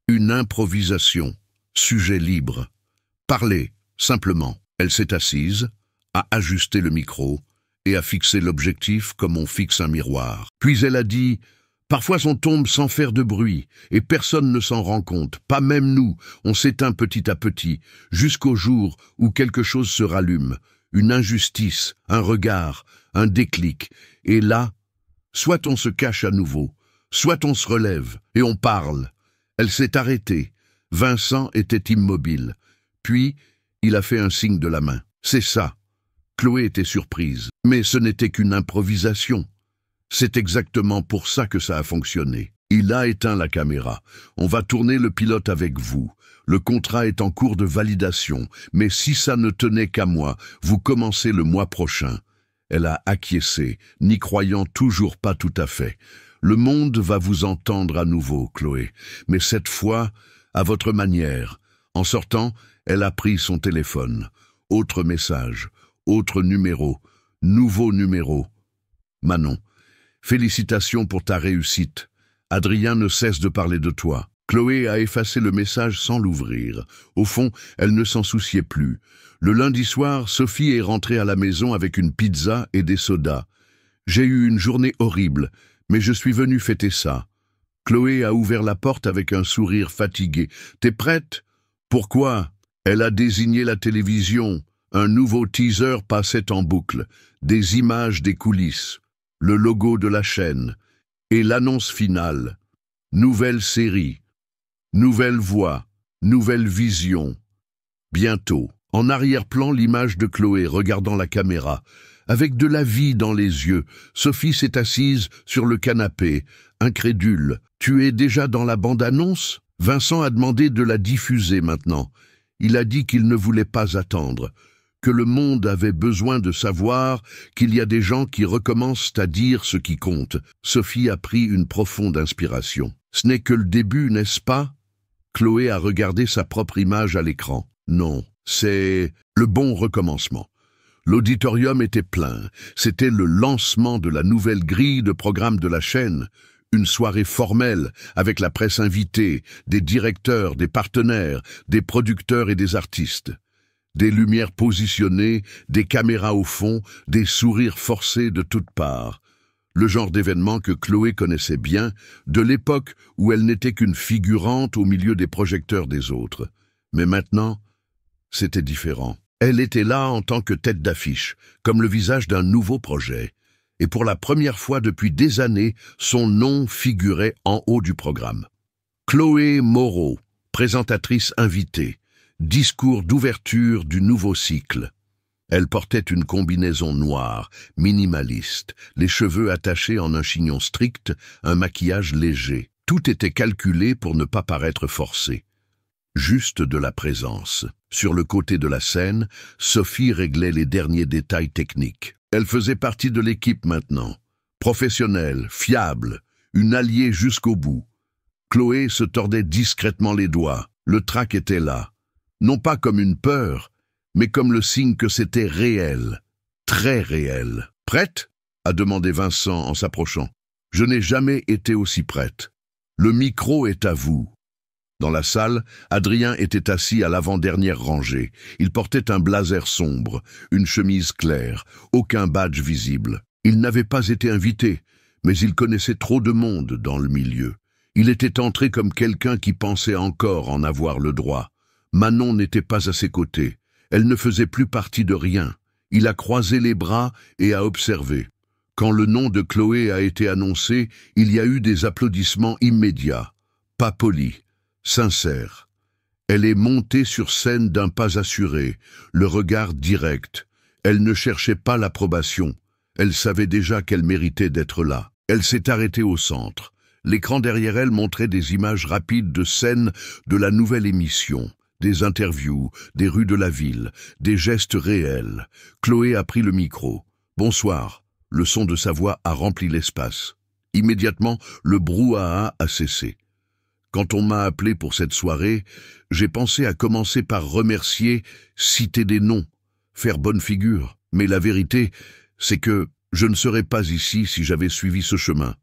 S1: Une improvisation. Sujet libre. Parlez, simplement. » Elle s'est assise, a ajusté le micro et a fixé l'objectif comme on fixe un miroir. Puis elle a dit « Parfois on tombe sans faire de bruit et personne ne s'en rend compte, pas même nous, on s'éteint petit à petit, jusqu'au jour où quelque chose se rallume, une injustice, un regard, un déclic, et là, soit on se cache à nouveau, soit on se relève et on parle. » Elle s'est arrêtée. Vincent était immobile. Puis, il a fait un signe de la main. « C'est ça. » Chloé était surprise. Mais ce n'était qu'une improvisation. C'est exactement pour ça que ça a fonctionné. Il a éteint la caméra. On va tourner le pilote avec vous. Le contrat est en cours de validation. Mais si ça ne tenait qu'à moi, vous commencez le mois prochain. Elle a acquiescé, n'y croyant toujours pas tout à fait. Le monde va vous entendre à nouveau, Chloé. Mais cette fois, à votre manière. En sortant, elle a pris son téléphone. Autre message. Autre numéro, nouveau numéro. Manon, félicitations pour ta réussite. Adrien ne cesse de parler de toi. Chloé a effacé le message sans l'ouvrir. Au fond, elle ne s'en souciait plus. Le lundi soir, Sophie est rentrée à la maison avec une pizza et des sodas. J'ai eu une journée horrible, mais je suis venue fêter ça. Chloé a ouvert la porte avec un sourire fatigué. T'es prête? Pourquoi? Elle a désigné la télévision. Un nouveau teaser passait en boucle, des images des coulisses, le logo de la chaîne, et l'annonce finale. Nouvelle série, nouvelle voix, nouvelle vision. Bientôt, en arrière-plan, l'image de Chloé regardant la caméra. Avec de la vie dans les yeux, Sophie s'est assise sur le canapé, incrédule. « Tu es déjà dans la bande-annonce ?» Vincent a demandé de la diffuser maintenant. Il a dit qu'il ne voulait pas attendre, que le monde avait besoin de savoir qu'il y a des gens qui recommencent à dire ce qui compte. Sophie a pris une profonde inspiration. Ce n'est que le début, n'est-ce pas? Chloé a regardé sa propre image à l'écran. Non, c'est le bon recommencement. L'auditorium était plein. C'était le lancement de la nouvelle grille de programme de la chaîne. Une soirée formelle avec la presse invitée, des directeurs, des partenaires, des producteurs et des artistes. Des lumières positionnées, des caméras au fond, des sourires forcés de toutes parts. Le genre d'événement que Chloé connaissait bien, de l'époque où elle n'était qu'une figurante au milieu des projecteurs des autres. Mais maintenant, c'était différent. Elle était là en tant que tête d'affiche, comme le visage d'un nouveau projet. Et pour la première fois depuis des années, son nom figurait en haut du programme. Chloé Moreau, présentatrice invitée. Discours d'ouverture du nouveau cycle. Elle portait une combinaison noire, minimaliste, les cheveux attachés en un chignon strict, un maquillage léger. Tout était calculé pour ne pas paraître forcé. Juste de la présence. Sur le côté de la scène, Sophie réglait les derniers détails techniques. Elle faisait partie de l'équipe maintenant. Professionnelle, fiable, une alliée jusqu'au bout. Chloé se tordait discrètement les doigts. Le trac était là. Non pas comme une peur, mais comme le signe que c'était réel, très réel. « Prête ?» a demandé Vincent en s'approchant. « Je n'ai jamais été aussi prête. Le micro est à vous. » Dans la salle, Adrien était assis à l'avant-dernière rangée. Il portait un blazer sombre, une chemise claire, aucun badge visible. Il n'avait pas été invité, mais il connaissait trop de monde dans le milieu. Il était entré comme quelqu'un qui pensait encore en avoir le droit. Manon n'était pas à ses côtés. Elle ne faisait plus partie de rien. Il a croisé les bras et a observé. Quand le nom de Chloé a été annoncé, il y a eu des applaudissements immédiats. Pas polis, sincères. Elle est montée sur scène d'un pas assuré, le regard direct. Elle ne cherchait pas l'approbation. Elle savait déjà qu'elle méritait d'être là. Elle s'est arrêtée au centre. L'écran derrière elle montrait des images rapides de scènes de la nouvelle émission. Des interviews, des rues de la ville, des gestes réels. Chloé a pris le micro. « Bonsoir ». Le son de sa voix a rempli l'espace. Immédiatement, le brouhaha a cessé. Quand on m'a appelé pour cette soirée, j'ai pensé à commencer par remercier, citer des noms, faire bonne figure. Mais la vérité, c'est que je ne serais pas ici si j'avais suivi ce chemin.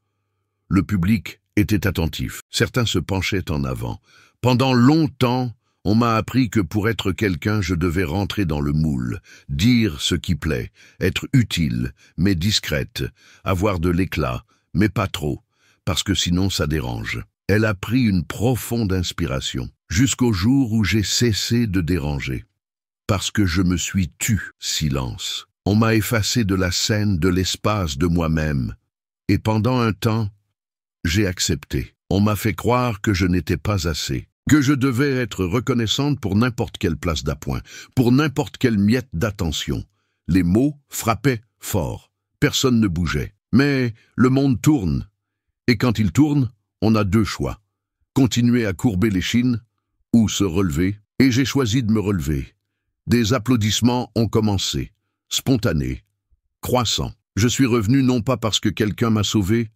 S1: Le public était attentif. Certains se penchaient en avant. Pendant longtemps, On m'a appris que pour être quelqu'un, je devais rentrer dans le moule, dire ce qui plaît, être utile, mais discrète, avoir de l'éclat, mais pas trop, parce que sinon ça dérange. Elle a pris une profonde inspiration, jusqu'au jour où j'ai cessé de déranger. Parce que je me suis tu, silence. On m'a effacé de la scène, de l'espace, de moi-même. Et pendant un temps, j'ai accepté. On m'a fait croire que je n'étais pas assez, que je devais être reconnaissante pour n'importe quelle place d'appoint, pour n'importe quelle miette d'attention. Les mots frappaient fort. Personne ne bougeait. Mais le monde tourne. Et quand il tourne, on a deux choix. Continuer à courber l'échine ou se relever. Et j'ai choisi de me relever. Des applaudissements ont commencé. Spontané, croissant. Je suis revenu non pas parce que quelqu'un m'a sauvé,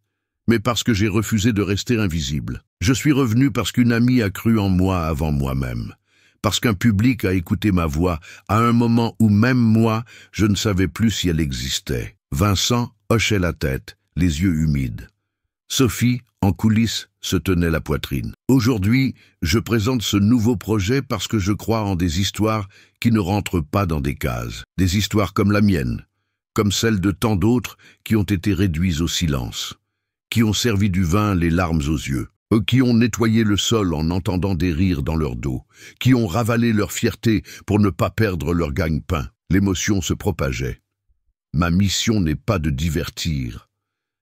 S1: mais parce que j'ai refusé de rester invisible. Je suis revenu parce qu'une amie a cru en moi avant moi-même. Parce qu'un public a écouté ma voix à un moment où même moi, je ne savais plus si elle existait. Vincent hochait la tête, les yeux humides. Sophie, en coulisses, se tenait la poitrine. Aujourd'hui, je présente ce nouveau projet parce que je crois en des histoires qui ne rentrent pas dans des cases. Des histoires comme la mienne, comme celles de tant d'autres qui ont été réduites au silence, qui ont servi du vin les larmes aux yeux, qui ont nettoyé le sol en entendant des rires dans leur dos, qui ont ravalé leur fierté pour ne pas perdre leur gagne-pain. L'émotion se propageait. Ma mission n'est pas de divertir,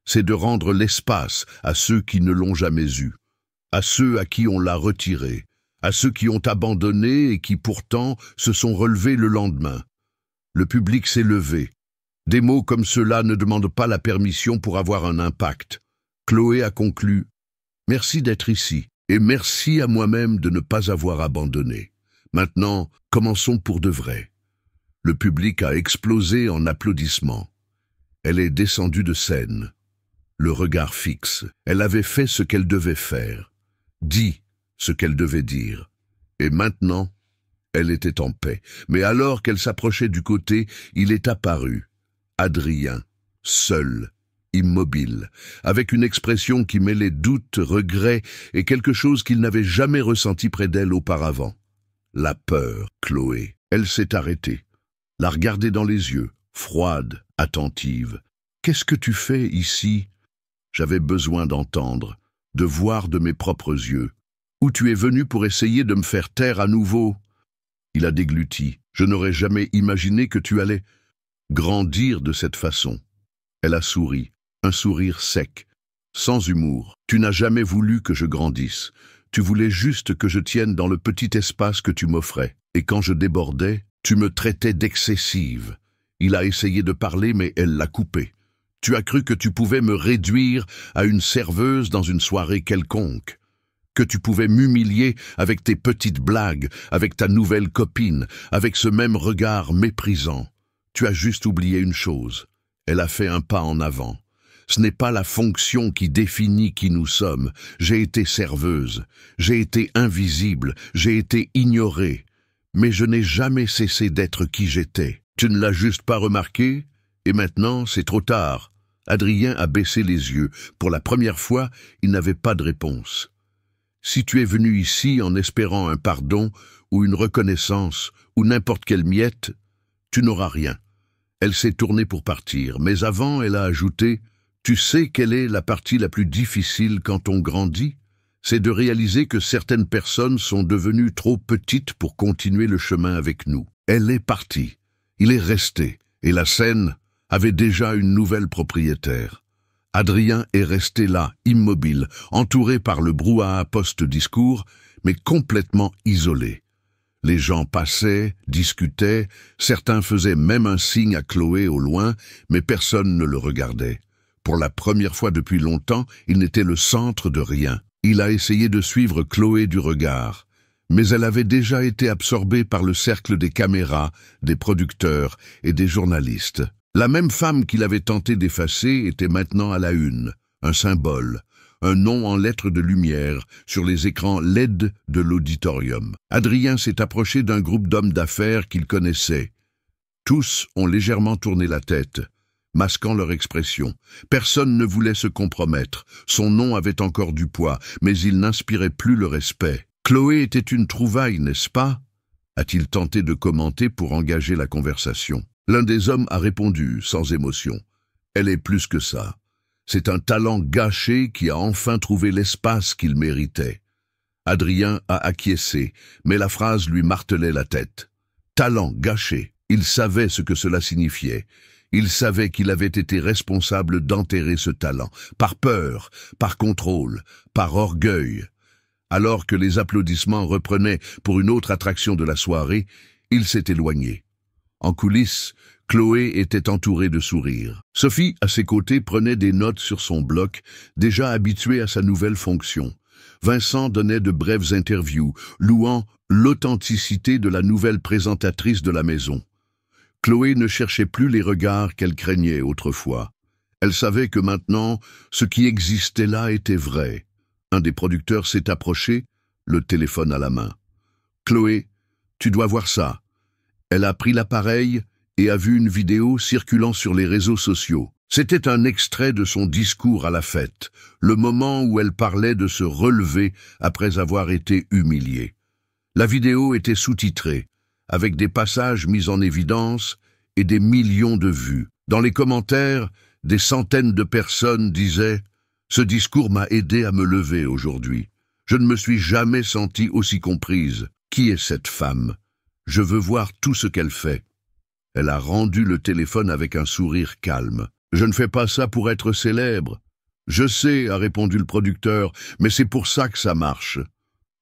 S1: c'est de rendre l'espace à ceux qui ne l'ont jamais eu, à ceux à qui on l'a retiré, à ceux qui ont abandonné et qui pourtant se sont relevés le lendemain. Le public s'est levé. Des mots comme ceux-là ne demandent pas la permission pour avoir un impact. Chloé a conclu « Merci d'être ici, et merci à moi-même de ne pas avoir abandonné. Maintenant, commençons pour de vrai. » Le public a explosé en applaudissements. Elle est descendue de scène. Le regard fixe. Elle avait fait ce qu'elle devait faire, dit ce qu'elle devait dire. Et maintenant, elle était en paix. Mais alors qu'elle s'approchait du côté, il est apparu. Adrien, seul, immobile, avec une expression qui mêlait doute, regret et quelque chose qu'il n'avait jamais ressenti près d'elle auparavant. La peur, Chloé. Elle s'est arrêtée, l'a regardé dans les yeux, froide, attentive. « Qu'est-ce que tu fais ici ?» J'avais besoin d'entendre, de voir de mes propres yeux. « Où tu es venu pour essayer de me faire taire à nouveau ?» Il a dégluti. « Je n'aurais jamais imaginé que tu allais grandir de cette façon. » Elle a souri, un sourire sec, sans humour. « Tu n'as jamais voulu que je grandisse. Tu voulais juste que je tienne dans le petit espace que tu m'offrais. Et quand je débordais, tu me traitais d'excessive. » Il a essayé de parler, mais elle l'a coupé. Tu as cru que tu pouvais me réduire à une serveuse dans une soirée quelconque, que tu pouvais m'humilier avec tes petites blagues, avec ta nouvelle copine, avec ce même regard méprisant. Tu as juste oublié une chose. Elle a fait un pas en avant. Ce n'est pas la fonction qui définit qui nous sommes. J'ai été serveuse, j'ai été invisible, j'ai été ignorée. Mais je n'ai jamais cessé d'être qui j'étais. Tu ne l'as juste pas remarqué? Et maintenant, c'est trop tard. Adrien a baissé les yeux. Pour la première fois, il n'avait pas de réponse. Si tu es venu ici en espérant un pardon, ou une reconnaissance, ou n'importe quelle miette, tu n'auras rien. Elle s'est tournée pour partir, mais avant, elle a ajouté « Tu sais quelle est la partie la plus difficile quand on grandit ? C'est de réaliser que certaines personnes sont devenues trop petites pour continuer le chemin avec nous. » Elle est partie. Il est resté, et la scène avait déjà une nouvelle propriétaire. Adrien est resté là, immobile, entouré par le brouhaha post-discours, mais complètement isolé. Les gens passaient, discutaient, certains faisaient même un signe à Chloé au loin, mais personne ne le regardait. Pour la première fois depuis longtemps, il n'était le centre de rien. Il a essayé de suivre Chloé du regard, mais elle avait déjà été absorbée par le cercle des caméras, des producteurs et des journalistes. La même femme qu'il avait tenté d'effacer était maintenant à la une, un symbole, un nom en lettres de lumière sur les écrans LED de l'auditorium. Adrien s'est approché d'un groupe d'hommes d'affaires qu'il connaissait. Tous ont légèrement tourné la tête, masquant leur expression. Personne ne voulait se compromettre. Son nom avait encore du poids, mais il n'inspirait plus le respect. Chloé était une trouvaille, n'est-ce pas? A-t-il tenté de commenter pour engager la conversation. L'un des hommes a répondu, sans émotion. Elle est plus que ça. C'est un talent gâché qui a enfin trouvé l'espace qu'il méritait. Adrien a acquiescé, mais la phrase lui martelait la tête. Talent gâché. Il savait ce que cela signifiait. Il savait qu'il avait été responsable d'enterrer ce talent, par peur, par contrôle, par orgueil. Alors que les applaudissements reprenaient pour une autre attraction de la soirée, il s'est éloigné. En coulisses, Chloé était entourée de sourires. Sophie, à ses côtés, prenait des notes sur son bloc, déjà habituée à sa nouvelle fonction. Vincent donnait de brèves interviews, louant l'authenticité de la nouvelle présentatrice de la maison. Chloé ne cherchait plus les regards qu'elle craignait autrefois. Elle savait que maintenant, ce qui existait là était vrai. Un des producteurs s'est approché, le téléphone à la main. « Chloé, tu dois voir ça. » Elle a pris l'appareil et a vu une vidéo circulant sur les réseaux sociaux. C'était un extrait de son discours à la fête, le moment où elle parlait de se relever après avoir été humiliée. La vidéo était sous-titrée, avec des passages mis en évidence et des millions de vues. Dans les commentaires, des centaines de personnes disaient « Ce discours m'a aidé à me lever aujourd'hui. Je ne me suis jamais sentie aussi comprise. Qui est cette femme? Je veux voir tout ce qu'elle fait. » Elle a rendu le téléphone avec un sourire calme. « Je ne fais pas ça pour être célèbre. »« Je sais, » a répondu le producteur, « mais c'est pour ça que ça marche. »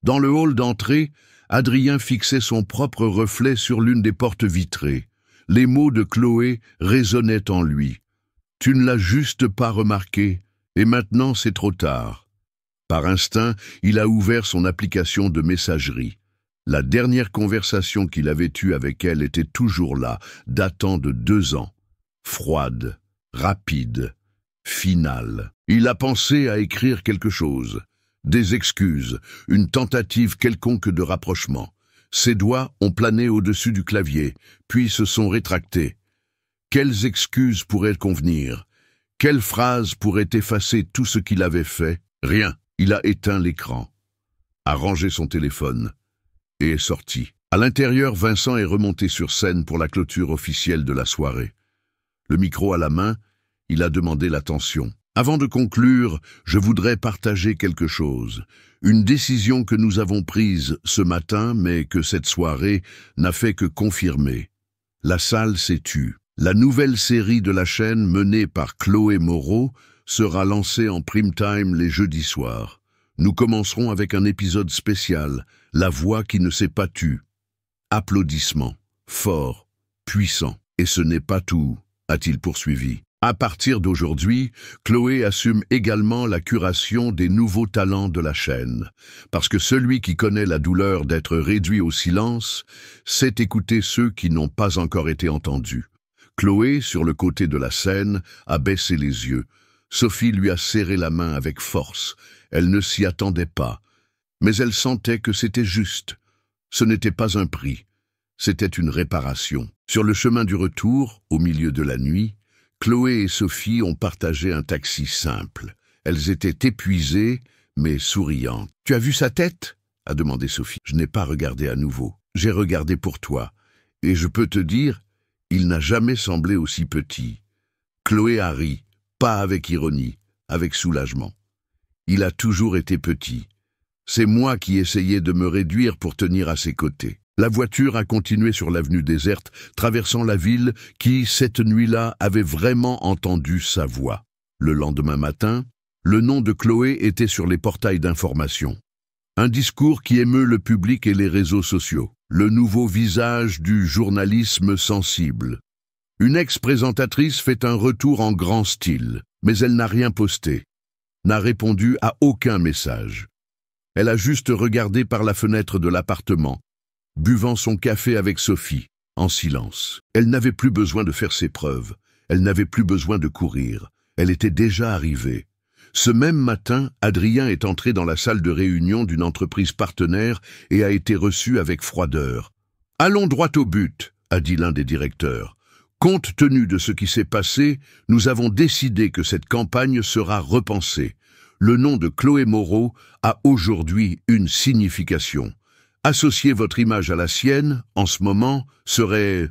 S1: Dans le hall d'entrée, Adrien fixait son propre reflet sur l'une des portes vitrées. Les mots de Chloé résonnaient en lui. « Tu ne l'as juste pas remarqué, et maintenant c'est trop tard. » Par instinct, il a ouvert son application de messagerie. La dernière conversation qu'il avait eue avec elle était toujours là, datant de 2 ans. Froide, rapide, finale. Il a pensé à écrire quelque chose. Des excuses, une tentative quelconque de rapprochement. Ses doigts ont plané au-dessus du clavier, puis se sont rétractés. Quelles excuses pourraient convenir? Quelle phrase pourrait effacer tout ce qu'il avait fait? Rien. Il a éteint l'écran, a rangé son téléphone et est sorti. À l'intérieur, Vincent est remonté sur scène pour la clôture officielle de la soirée. Le micro à la main, il a demandé l'attention. Avant de conclure, je voudrais partager quelque chose. Une décision que nous avons prise ce matin, mais que cette soirée n'a fait que confirmer. La salle s'est tue. La nouvelle série de la chaîne menée par Chloé Moreau sera lancée en prime time les jeudis soirs. Nous commencerons avec un épisode spécial, La voix qui ne s'est pas tue. Applaudissements, forts, puissants. Et ce n'est pas tout, a-t-il poursuivi. À partir d'aujourd'hui, Chloé assume également la curation des nouveaux talents de la chaîne, parce que celui qui connaît la douleur d'être réduit au silence sait écouter ceux qui n'ont pas encore été entendus. Chloé, sur le côté de la scène, a baissé les yeux. Sophie lui a serré la main avec force. Elle ne s'y attendait pas, mais elle sentait que c'était juste. Ce n'était pas un prix, c'était une réparation. Sur le chemin du retour, au milieu de la nuit, Chloé et Sophie ont partagé un taxi simple. Elles étaient épuisées, mais souriantes. « Tu as vu sa tête ?» a demandé Sophie. « Je n'ai pas regardé à nouveau. J'ai regardé pour toi. Et je peux te dire, il n'a jamais semblé aussi petit. » Chloé a ri, pas avec ironie, avec soulagement. « Il a toujours été petit. C'est moi qui essayais de me réduire pour tenir à ses côtés. » La voiture a continué sur l'avenue déserte, traversant la ville qui, cette nuit-là, avait vraiment entendu sa voix. Le lendemain matin, le nom de Chloé était sur les portails d'information. Un discours qui émeut le public et les réseaux sociaux. Le nouveau visage du journalisme sensible. Une ex-présentatrice fait un retour en grand style, mais elle n'a rien posté, n'a répondu à aucun message. Elle a juste regardé par la fenêtre de l'appartement, buvant son café avec Sophie, en silence. Elle n'avait plus besoin de faire ses preuves, elle n'avait plus besoin de courir, elle était déjà arrivée. Ce même matin, Adrien est entré dans la salle de réunion d'une entreprise partenaire et a été reçu avec froideur. « Allons droit au but », a dit l'un des directeurs. « Compte tenu de ce qui s'est passé, nous avons décidé que cette campagne sera repensée. le nom de Chloé Moreau a aujourd'hui une signification. Associer votre image à la sienne, en ce moment, serait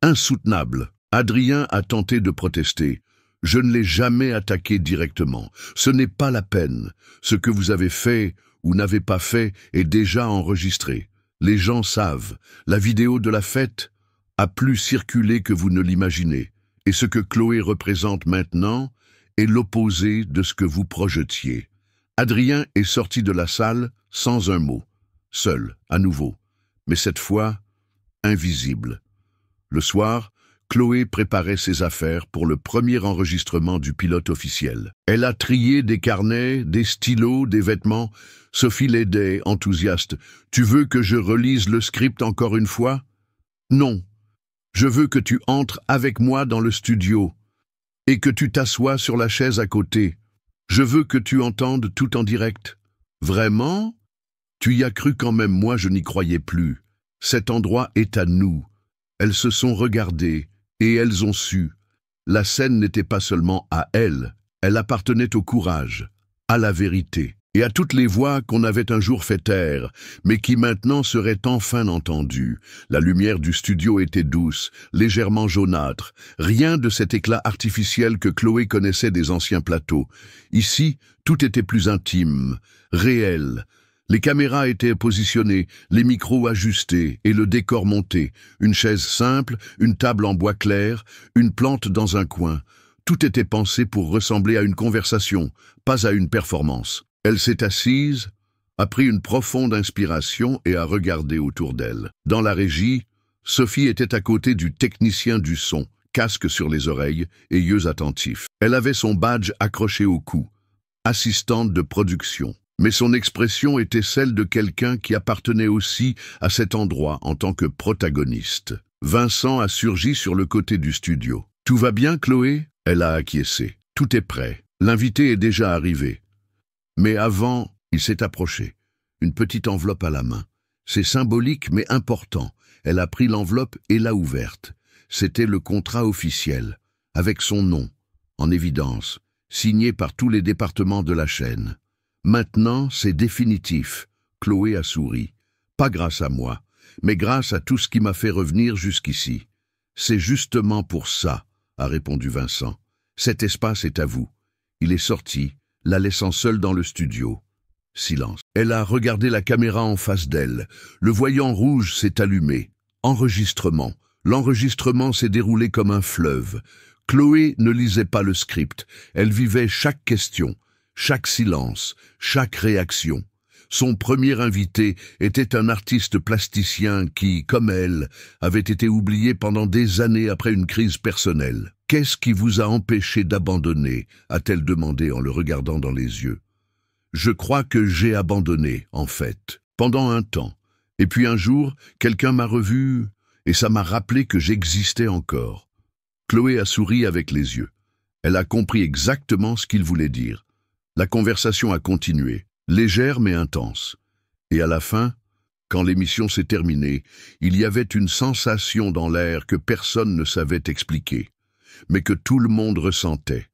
S1: insoutenable. Adrien a tenté de protester. Je ne l'ai jamais attaqué directement. Ce n'est pas la peine. Ce que vous avez fait ou n'avez pas fait est déjà enregistré. Les gens savent. La vidéo de la fête a plus circulé que vous ne l'imaginez. Et ce que Chloé représente maintenant est l'opposé de ce que vous projetiez. Adrien est sorti de la salle sans un mot. Seul, à nouveau. Mais cette fois, invisible. Le soir, Chloé préparait ses affaires pour le premier enregistrement du pilote officiel. Elle a trié des carnets, des stylos, des vêtements. Sophie l'aidait, enthousiaste. « Tu veux que je relise le script encore une fois ?»« Non. Je veux que tu entres avec moi dans le studio et que tu t'assoies sur la chaise à côté. Je veux que tu entendes tout en direct. »« Vraiment ? Tu y as cru quand même, moi je n'y croyais plus. Cet endroit est à nous. » Elles se sont regardées, et elles ont su. La scène n'était pas seulement à elles, elle appartenait au courage, à la vérité, et à toutes les voix qu'on avait un jour fait taire, mais qui maintenant seraient enfin entendues. La lumière du studio était douce, légèrement jaunâtre, rien de cet éclat artificiel que Chloé connaissait des anciens plateaux. Ici, tout était plus intime, réel. Les caméras étaient positionnées, les micros ajustés et le décor monté. Une chaise simple, une table en bois clair, une plante dans un coin. Tout était pensé pour ressembler à une conversation, pas à une performance. Elle s'est assise, a pris une profonde inspiration et a regardé autour d'elle. Dans la régie, Sophie était à côté du technicien du son, casque sur les oreilles et yeux attentifs. Elle avait son badge accroché au cou, assistante de production. Mais son expression était celle de quelqu'un qui appartenait aussi à cet endroit en tant que protagoniste. Vincent a surgi sur le côté du studio. « Tout va bien, Chloé ?» Elle a acquiescé. « Tout est prêt. L'invité est déjà arrivé. » Mais avant, il s'est approché. Une petite enveloppe à la main. C'est symbolique mais important. Elle a pris l'enveloppe et l'a ouverte. C'était le contrat officiel, avec son nom, en évidence, signé par tous les départements de la chaîne. Maintenant, c'est définitif. Chloé a souri. Pas grâce à moi, mais grâce à tout ce qui m'a fait revenir jusqu'ici. C'est justement pour ça, a répondu Vincent. Cet espace est à vous. Il est sorti, la laissant seule dans le studio. Silence. Elle a regardé la caméra en face d'elle. Le voyant rouge s'est allumé. Enregistrement. L'enregistrement s'est déroulé comme un fleuve. Chloé ne lisait pas le script. Elle vivait chaque question. Chaque silence, chaque réaction. Son premier invité était un artiste plasticien qui, comme elle, avait été oublié pendant des années après une crise personnelle. « Qu'est-ce qui vous a empêché d'abandonner ?» a-t-elle demandé en le regardant dans les yeux. « Je crois que j'ai abandonné, en fait, pendant un temps. Et puis un jour, quelqu'un m'a revu et ça m'a rappelé que j'existais encore. » Chloé a souri avec les yeux. Elle a compris exactement ce qu'il voulait dire. La conversation a continué, légère mais intense. Et à la fin, quand l'émission s'est terminée, il y avait une sensation dans l'air que personne ne savait expliquer, mais que tout le monde ressentait.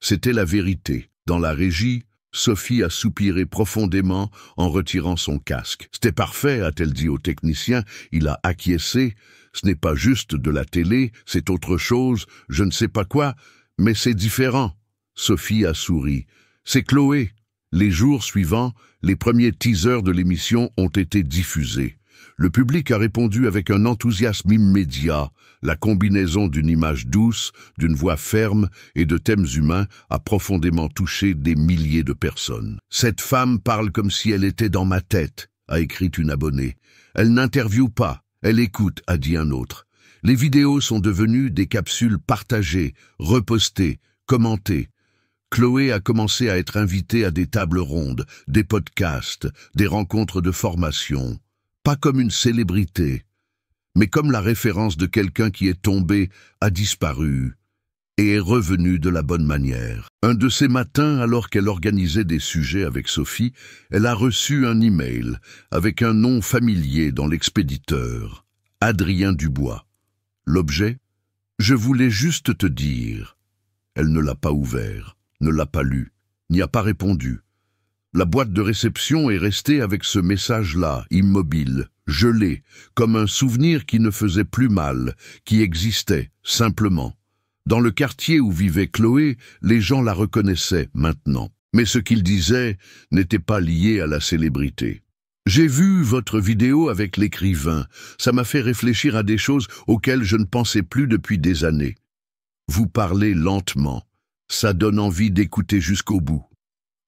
S1: C'était la vérité. Dans la régie, Sophie a soupiré profondément en retirant son casque. « C'était parfait », a-t-elle dit au technicien. Il a acquiescé. « Ce n'est pas juste de la télé, c'est autre chose, je ne sais pas quoi, mais c'est différent. » Sophie a souri. C'est Chloé. Les jours suivants, les premiers teasers de l'émission ont été diffusés. Le public a répondu avec un enthousiasme immédiat. La combinaison d'une image douce, d'une voix ferme et de thèmes humains a profondément touché des milliers de personnes. « Cette femme parle comme si elle était dans ma tête », a écrit une abonnée. « Elle n'interviewe pas, elle écoute », a dit un autre. Les vidéos sont devenues des capsules partagées, repostées, commentées. Chloé a commencé à être invitée à des tables rondes, des podcasts, des rencontres de formation. Pas comme une célébrité, mais comme la référence de quelqu'un qui est tombé, a disparu et est revenu de la bonne manière. Un de ces matins, alors qu'elle organisait des sujets avec Sophie, elle a reçu un email avec un nom familier dans l'expéditeur, Adrien Dubois. L'objet ? « Je voulais juste te dire ». Elle ne l'a pas ouvert, ne l'a pas lu, n'y a pas répondu. La boîte de réception est restée avec ce message-là, immobile, gelé, comme un souvenir qui ne faisait plus mal, qui existait, simplement. Dans le quartier où vivait Chloé, les gens la reconnaissaient maintenant. Mais ce qu'ils disaient n'était pas lié à la célébrité. « J'ai vu votre vidéo avec l'écrivain. Ça m'a fait réfléchir à des choses auxquelles je ne pensais plus depuis des années. Vous parlez lentement. Ça donne envie d'écouter jusqu'au bout. »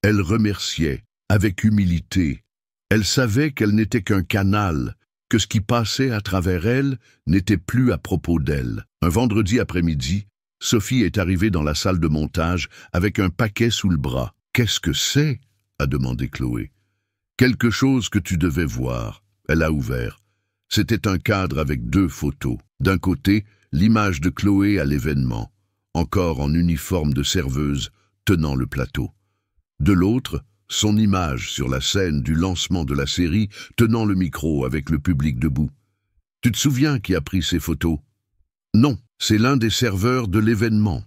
S1: Elle remerciait, avec humilité. Elle savait qu'elle n'était qu'un canal, que ce qui passait à travers elle n'était plus à propos d'elle. Un vendredi après-midi, Sophie est arrivée dans la salle de montage avec un paquet sous le bras. « Qu'est-ce que c'est ?» a demandé Chloé. « Quelque chose que tu devais voir. » Elle a ouvert. C'était un cadre avec 2 photos. D'un côté, l'image de Chloé à l'événement, encore en uniforme de serveuse, tenant le plateau. De l'autre, son image sur la scène du lancement de la série, tenant le micro avec le public debout. « Tu te souviens qui a pris ces photos ?»« Non, c'est l'un des serveurs de l'événement.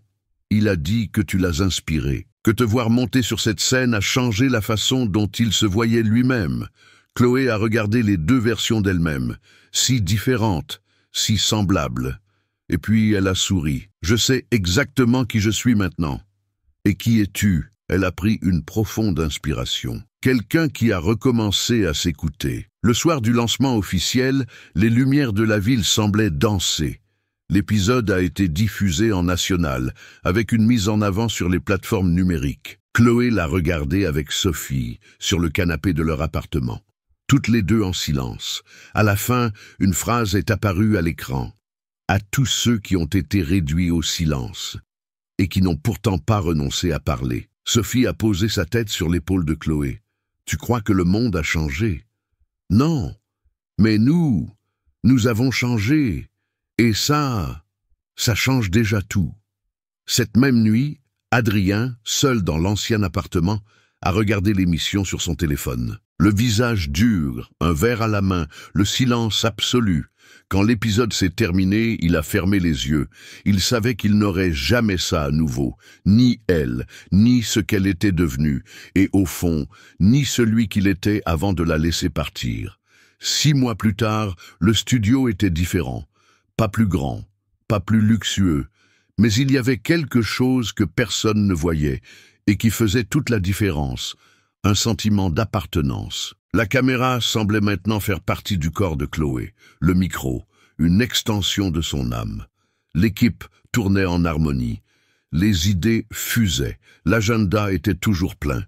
S1: Il a dit que tu l'as inspiré, que te voir monter sur cette scène a changé la façon dont il se voyait lui-même. » Chloé a regardé les 2 versions d'elle-même, si différentes, si semblables. Et puis elle a souri. « Je sais exactement qui je suis maintenant. »« Et qui es-tu » Elle a pris une profonde inspiration. Quelqu'un qui a recommencé à s'écouter. Le soir du lancement officiel, les lumières de la ville semblaient danser. L'épisode a été diffusé en national, avec une mise en avant sur les plateformes numériques. Chloé l'a regardé avec Sophie, sur le canapé de leur appartement. Toutes les 2 en silence. À la fin, une phrase est apparue à l'écran. « À tous ceux qui ont été réduits au silence, et qui n'ont pourtant pas renoncé à parler. » Sophie a posé sa tête sur l'épaule de Chloé. « Tu crois que le monde a changé ?»« Non, mais nous avons changé. Et ça change déjà tout. » Cette même nuit, Adrien, seul dans l'ancien appartement, a regardé l'émission sur son téléphone. Le visage dur, un verre à la main, le silence absolu. Quand l'épisode s'est terminé, il a fermé les yeux. Il savait qu'il n'aurait jamais ça à nouveau, ni elle, ni ce qu'elle était devenue, et au fond, ni celui qu'il était avant de la laisser partir. 6 mois plus tard, le studio était différent. Pas plus grand, pas plus luxueux, mais il y avait quelque chose que personne ne voyait et qui faisait toute la différence, un sentiment d'appartenance. La caméra semblait maintenant faire partie du corps de Chloé, le micro, une extension de son âme. L'équipe tournait en harmonie. Les idées fusaient, l'agenda était toujours plein.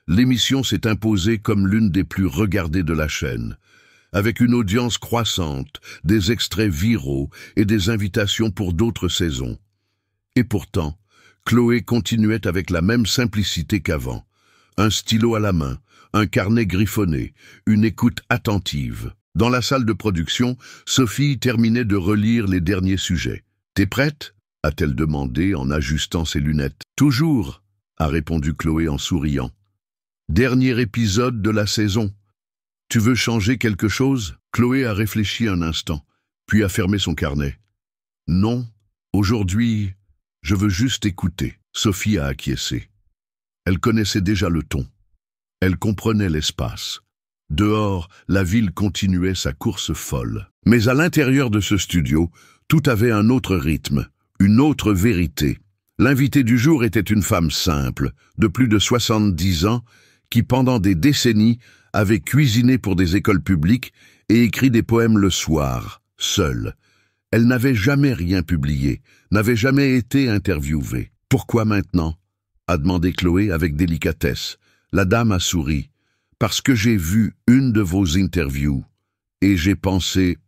S1: L'émission s'est imposée comme l'une des plus regardées de la chaîne. Avec une audience croissante, des extraits viraux et des invitations pour d'autres saisons. Et pourtant, Chloé continuait avec la même simplicité qu'avant. Un stylo à la main, un carnet griffonné, une écoute attentive. Dans la salle de production, Sophie terminait de relire les derniers sujets. « T'es prête ?» a-t-elle demandé en ajustant ses lunettes. « Toujours », a répondu Chloé en souriant. « Dernier épisode de la saison. Tu veux changer quelque chose ?» Chloé a réfléchi un instant, puis a fermé son carnet. « Non, aujourd'hui, je veux juste écouter. » Sophie a acquiescé. Elle connaissait déjà le ton. Elle comprenait l'espace. Dehors, la ville continuait sa course folle. Mais à l'intérieur de ce studio, tout avait un autre rythme, une autre vérité. L'invitée du jour était une femme simple, de plus de 70 ans, qui pendant des décennies avait cuisiné pour des écoles publiques et écrit des poèmes le soir, seule. Elle n'avait jamais rien publié, n'avait jamais été interviewée. « Pourquoi maintenant ?» a demandé Chloé avec délicatesse. La dame a souri. « Parce que j'ai vu une de vos interviews et j'ai pensé,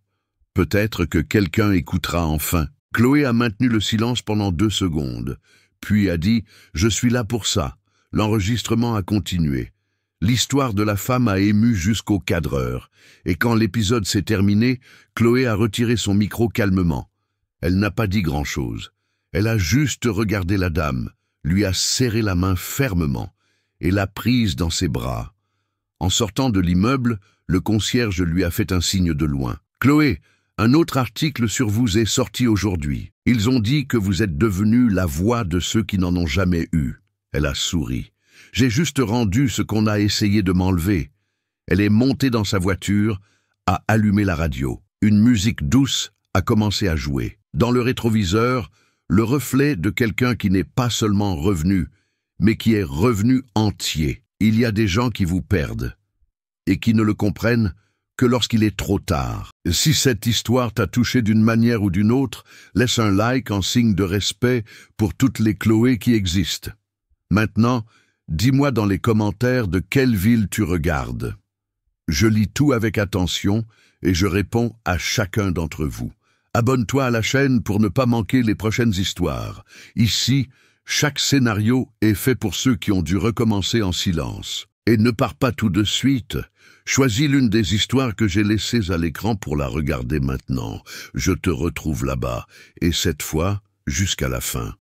S1: peut-être que quelqu'un écoutera enfin. » Chloé a maintenu le silence pendant 2 secondes, puis a dit « Je suis là pour ça. » L'enregistrement a continué. L'histoire de la femme a ému jusqu'au cadreur, et quand l'épisode s'est terminé, Chloé a retiré son micro calmement. Elle n'a pas dit grand-chose. Elle a juste regardé la dame, lui a serré la main fermement, et l'a prise dans ses bras. En sortant de l'immeuble, le concierge lui a fait un signe de loin. « Chloé, un autre article sur vous est sorti aujourd'hui. Ils ont dit que vous êtes devenue la voix de ceux qui n'en ont jamais eu. » Elle a souri. J'ai juste rendu ce qu'on a essayé de m'enlever. » Elle est montée dans sa voiture, a allumé la radio. Une musique douce a commencé à jouer. Dans le rétroviseur, le reflet de quelqu'un qui n'est pas seulement revenu, mais qui est revenu entier. Il y a des gens qui vous perdent et qui ne le comprennent que lorsqu'il est trop tard. Si cette histoire t'a touché d'une manière ou d'une autre, laisse un like en signe de respect pour toutes les Chloé qui existent. Maintenant, dis-moi dans les commentaires de quelle ville tu regardes. Je lis tout avec attention et je réponds à chacun d'entre vous. Abonne-toi à la chaîne pour ne pas manquer les prochaines histoires. Ici, chaque scénario est fait pour ceux qui ont dû recommencer en silence. Et ne pars pas tout de suite. Choisis l'une des histoires que j'ai laissées à l'écran pour la regarder maintenant. Je te retrouve là-bas, et cette fois, jusqu'à la fin.